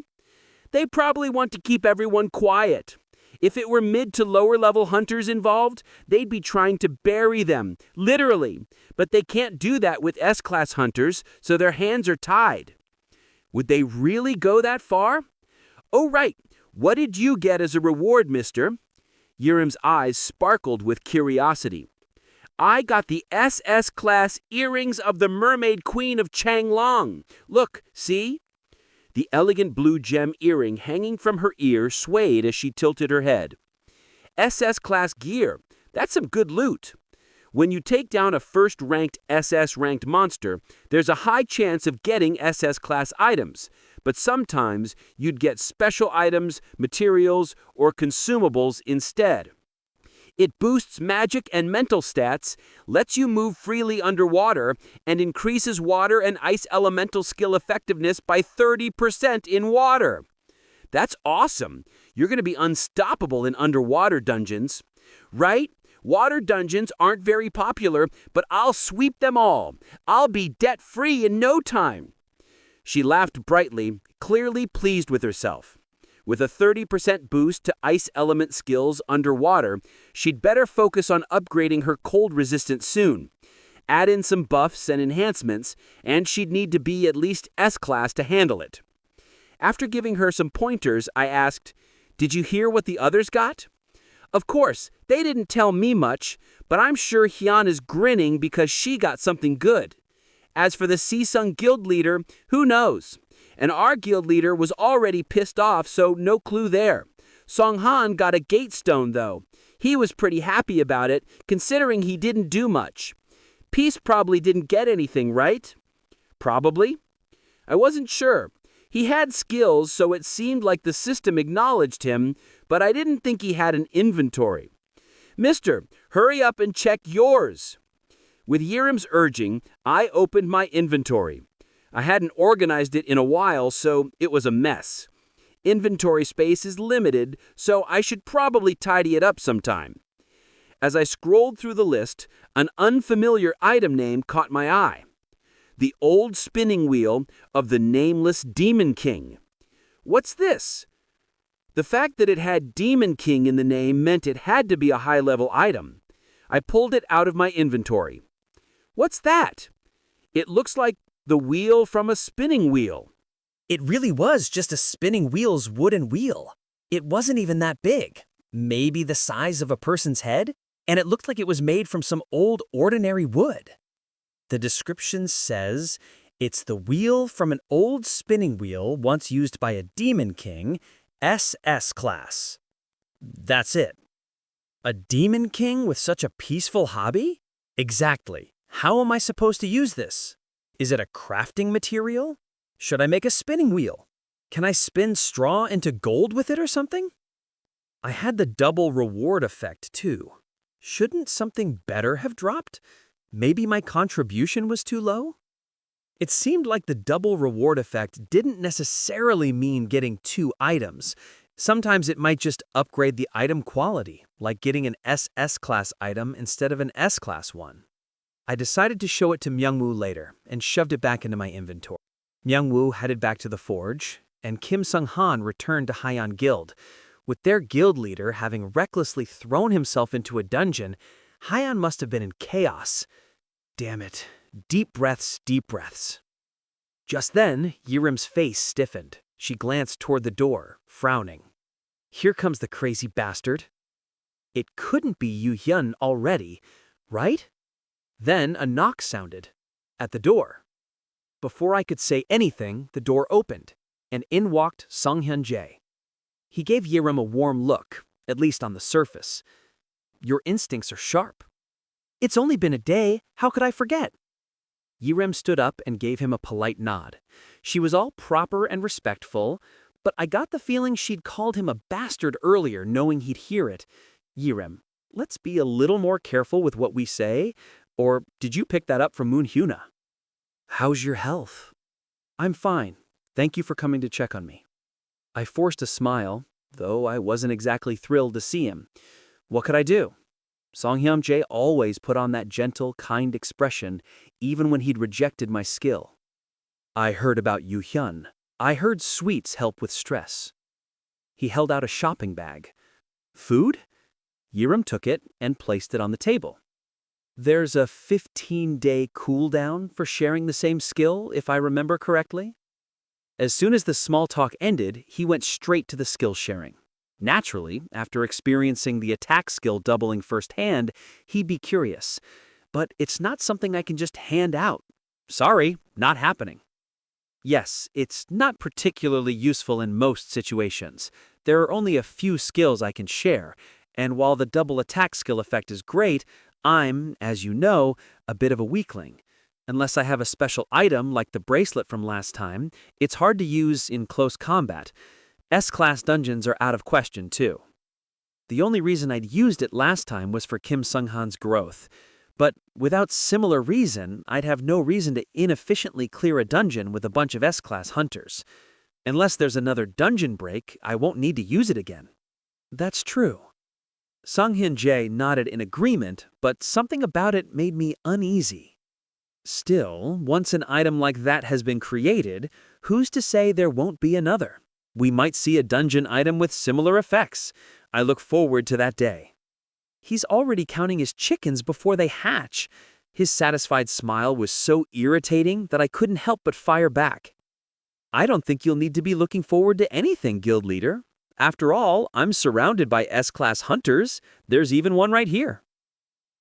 [SPEAKER 5] They probably want to keep everyone quiet. If it were mid to lower level hunters involved, they'd be trying to bury them, literally. But they can't do that with S-class hunters, so their hands are tied. Would they really go that far? Oh, right. What did you get as a reward, mister? Yirim's eyes sparkled with curiosity. I got the SS-class earrings of the Mermaid Queen of Changlong. Look, see? The elegant blue gem earring hanging from her ear swayed as she tilted her head. SS-class gear. That's some good loot. When you take down a first-ranked SS-ranked monster, there's a high chance of getting SS-class items, but sometimes you'd get special items, materials, or consumables instead. It boosts magic and mental stats, lets you move freely underwater, and increases water and ice elemental skill effectiveness by 30% in water. That's awesome. You're going to be unstoppable in underwater dungeons. Right? Water dungeons aren't very popular, but I'll sweep them all. I'll be debt-free in no time. She laughed brightly, clearly pleased with herself. With a 30% boost to ice element skills underwater, she'd better focus on upgrading her cold resistance soon. Add in some buffs and enhancements, and she'd need to be at least S-class to handle it. After giving her some pointers, I asked, "Did you hear what the others got?" Of course, they didn't tell me much, but I'm sure Hyun is grinning because she got something good. As for the Sisung guild leader, who knows? And our guild leader was already pissed off, so no clue there. Song-han got a gate stone, though. He was pretty happy about it, considering he didn't do much. Peace probably didn't get anything, right? Probably. I wasn't sure. He had skills, so it seemed like the system acknowledged him, but I didn't think he had an inventory. Mister, hurry up and check yours. With Yirim's urging, I opened my inventory. I hadn't organized it in a while, so it was a mess. Inventory space is limited, so I should probably tidy it up sometime. As I scrolled through the list, an unfamiliar item name caught my eye. The old spinning wheel of the nameless Demon King. What's this? The fact that it had Demon King in the name meant it had to be a high-level item. I pulled it out of my inventory. What's that? It looks like the wheel from a spinning wheel.
[SPEAKER 6] It really was just a spinning wheel's wooden wheel. It wasn't even that big. Maybe the size of a person's head, and it looked like it was made from some old ordinary wood. The description says, it's the wheel from an old spinning wheel once used by a demon king, SS class. That's it. A demon king with such a peaceful hobby? Exactly. How am I supposed to use this? Is it a crafting material? Should I make a spinning wheel? Can I spin straw into gold with it or something? I had the double reward effect too. Shouldn't something better have dropped? Maybe my contribution was too low? It seemed like the double reward effect didn't necessarily mean getting 2 items.
[SPEAKER 2] Sometimes it might just upgrade the item quality, like getting an SS class item instead of an S class one. I decided to show it to Myungwoo later and shoved it back into my inventory. Myungwoo headed back to the forge, and Kim Sung-han returned to Haiyan Guild. With their guild leader having recklessly thrown himself into a dungeon, Haiyan must have been in chaos. Damn it. Deep breaths, deep breaths. Just then, Yirim's face stiffened. She glanced toward the door, frowning. Here comes the crazy bastard. It couldn't be Yu Hyun already, right? Then a knock sounded. At the door. Before I could say anything, the door opened, and in walked Sung Hyun Jae. He gave Yirim a warm look, at least on the surface. Your instincts are sharp. It's only been a day, how could I forget? Yirim stood up and gave him a polite nod. She was all proper and respectful, but I got the feeling she'd called him a bastard earlier, knowing he'd hear it. Yirim, let's be a little more careful with what we say, or did you pick that up from Moon Hyuna? How's your health? I'm fine. Thank you for coming to check on me. I forced a smile, though I wasn't exactly thrilled to see him. What could I do? Sung Hyun Jae always put on that gentle, kind expression, even when he'd rejected my skill. I heard about Yu Hyun. I heard sweets help with stress. He held out a shopping bag. Food? Yirim took it and placed it on the table. There's a 15-day cooldown for sharing the same skill, if I remember correctly. As soon as the small talk ended, he went straight to the skill sharing. Naturally, after experiencing the attack skill doubling firsthand, he'd be curious. But it's not something I can just hand out. Sorry, not happening. Yes, it's not particularly useful in most situations. There are only a few skills I can share, and while the double attack skill effect is great, I'm, as you know, a bit of a weakling. Unless I have a special item like the bracelet from last time, it's hard to use in close combat. S-class dungeons are out of question, too. The only reason I'd used it last time was for Kim Sung-han's growth. But without similar reason, I'd have no reason to inefficiently clear a dungeon with a bunch of S-class hunters. Unless there's another dungeon break, I won't need to use it again. That's true. Sung Hyun Jae nodded in agreement, but something about it made me uneasy. Still, once an item like that has been created, who's to say there won't be another? We might see a dungeon item with similar effects. I look forward to that day. He's already counting his chickens before they hatch. His satisfied smile was so irritating that I couldn't help but fire back. I don't think you'll need to be looking forward to anything, guild leader. After all, I'm surrounded by S-class hunters. There's even one right here.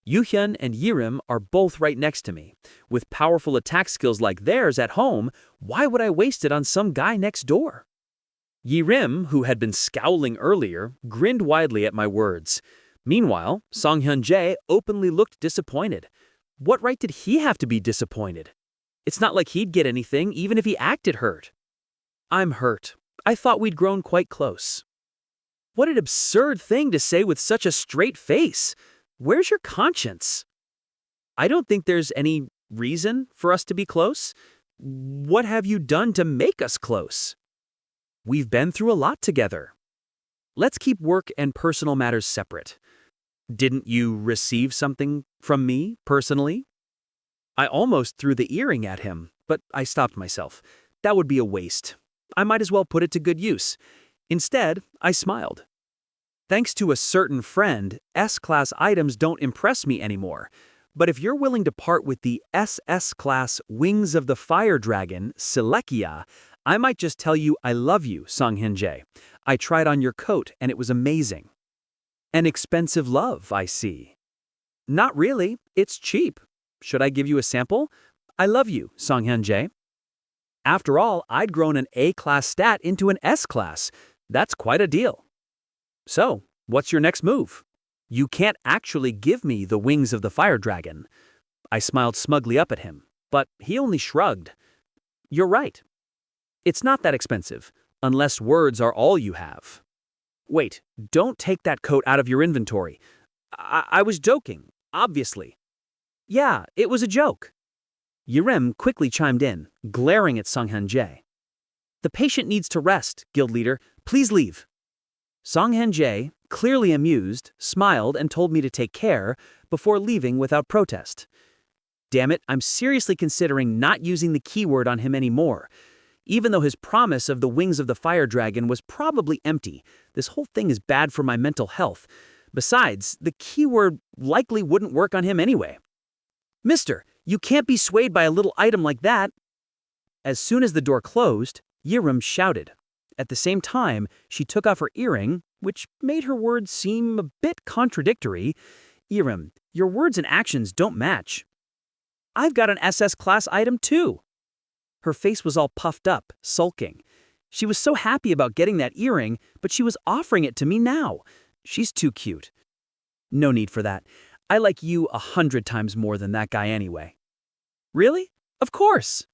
[SPEAKER 2] Yu Hyun and Yirim are both right next to me. With powerful attack skills like theirs at home, why would I waste it on some guy next door? Yirim, who had been scowling earlier, grinned widely at my words. Meanwhile, Sung Hyun Jae openly looked disappointed. What right did he have to be disappointed? It's not like he'd get anything even if he acted hurt. I'm hurt. I thought we'd grown quite close. What an absurd thing to say with such a straight face. Where's your conscience? I don't think there's any reason for us to be close. What have you done to make us close? We've been through a lot together. Let's keep work and personal matters separate. Didn't you receive something from me, personally? I almost threw the earring at him, but I stopped myself. That would be a waste. I might as well put it to good use. Instead, I smiled. Thanks to a certain friend, S-class items don't impress me anymore. But if you're willing to part with the SS-class Wings of the Fire Dragon, Selekia, I might just tell you I love you, Sung Hyun Jae. I tried on your coat and it was amazing. An expensive love, I see. Not really, it's cheap. Should I give you a sample? I love you, Sung Hyun Jae. After all, I'd grown an A-class stat into an S-class. That's quite a deal. So, what's your next move? You can't actually give me the Wings of the Fire Dragon. I smiled smugly up at him, but he only shrugged. You're right. It's not that expensive, unless words are all you have. Wait, don't take that coat out of your inventory. I was joking, obviously. Yeah, it was a joke. Yirim quickly chimed in, glaring at Sung Hyun Jae. The patient needs to rest, guild leader. Please leave. Song Han-jae, clearly amused, smiled and told me to take care before leaving without protest. Damn it, I'm seriously considering not using the keyword on him anymore. Even though his promise of the wings of the fire dragon was probably empty, this whole thing is bad for my mental health. Besides, the keyword likely wouldn't work on him anyway. Mister, you can't be swayed by a little item like that. As soon as the door closed, Yirim shouted. At the same time, she took off her earring, which made her words seem a bit contradictory. Yirim, your words and actions don't match. I've got an SS class item too. Her face was all puffed up, sulking. She was so happy about getting that earring, but she was offering it to me now. She's too cute. No need for that. I like you 100 times more than that guy anyway. Really? Of course.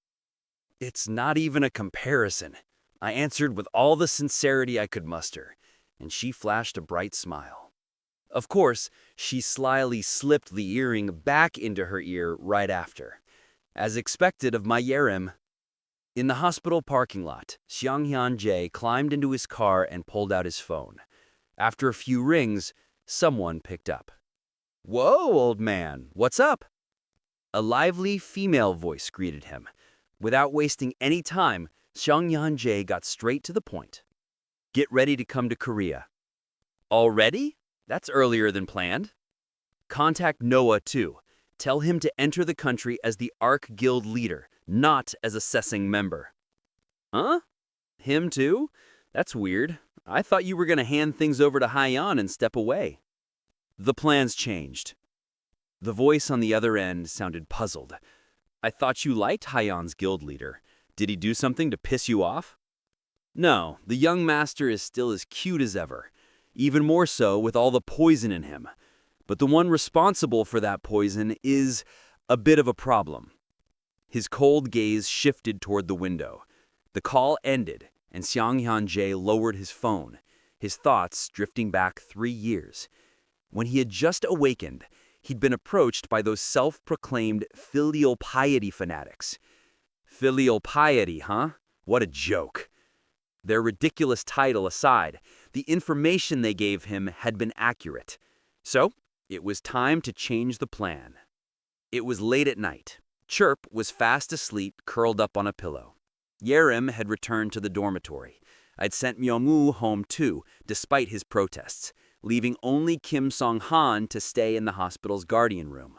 [SPEAKER 5] It's not even a comparison. I answered with all the sincerity I could muster, and she flashed a bright smile. Of course, she slyly slipped the earring back into her ear right after. As expected of my Yirim. In the hospital parking lot, Song Han-jae climbed into his car and pulled out his phone. After a few rings, someone picked up. "Whoa, old man, what's up?" A lively female voice greeted him. Without wasting any time, Song Han-jae got straight to the point. "Get ready to come to Korea." "Already? That's earlier than planned." "Contact Noah, too. Tell him to enter the country as the Arc Guild leader, not as assessing member." "Huh? Him too? That's weird. I thought you were going to hand things over to Hyeon and step away." "The plans changed." The voice on the other end sounded puzzled. "I thought you liked Hyeon's guild leader. Did he do something to piss you off?" "No, the young master is still as cute as ever. Even more so with all the poison in him. But the one responsible for that poison is a bit of a problem." His cold gaze shifted toward the window. The call ended, and Song Han-jae lowered his phone, his thoughts drifting back 3 years. When he had just awakened, he'd been approached by those self-proclaimed filial piety fanatics. Filial piety, huh? What a joke. Their ridiculous title aside, the information they gave him had been accurate. So, it was time to change the plan. It was late at night. Chirp was fast asleep, curled up on a pillow. Yirim had returned to the dormitory. I'd sent Myung-woo home too, despite his protests, leaving only Kim Song-han to stay in the hospital's guardian room.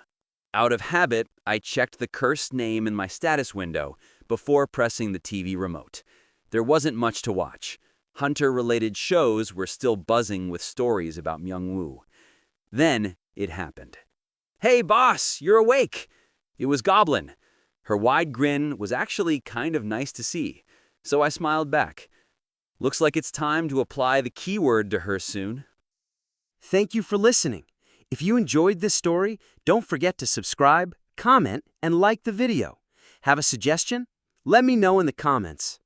[SPEAKER 5] Out of habit, I checked the cursed name in my status window before pressing the TV remote. There wasn't much to watch. Hunter-related shows were still buzzing with stories about Myung-woo. Then it happened. "Hey, boss, you're awake!" It was Goblin. Her wide grin was actually kind of nice to see, so I smiled back. Looks like it's time to apply the keyword to her soon.
[SPEAKER 1] Thank you for listening. If you enjoyed this story, don't forget to subscribe, comment, and like the video. Have a suggestion? Let me know in the comments.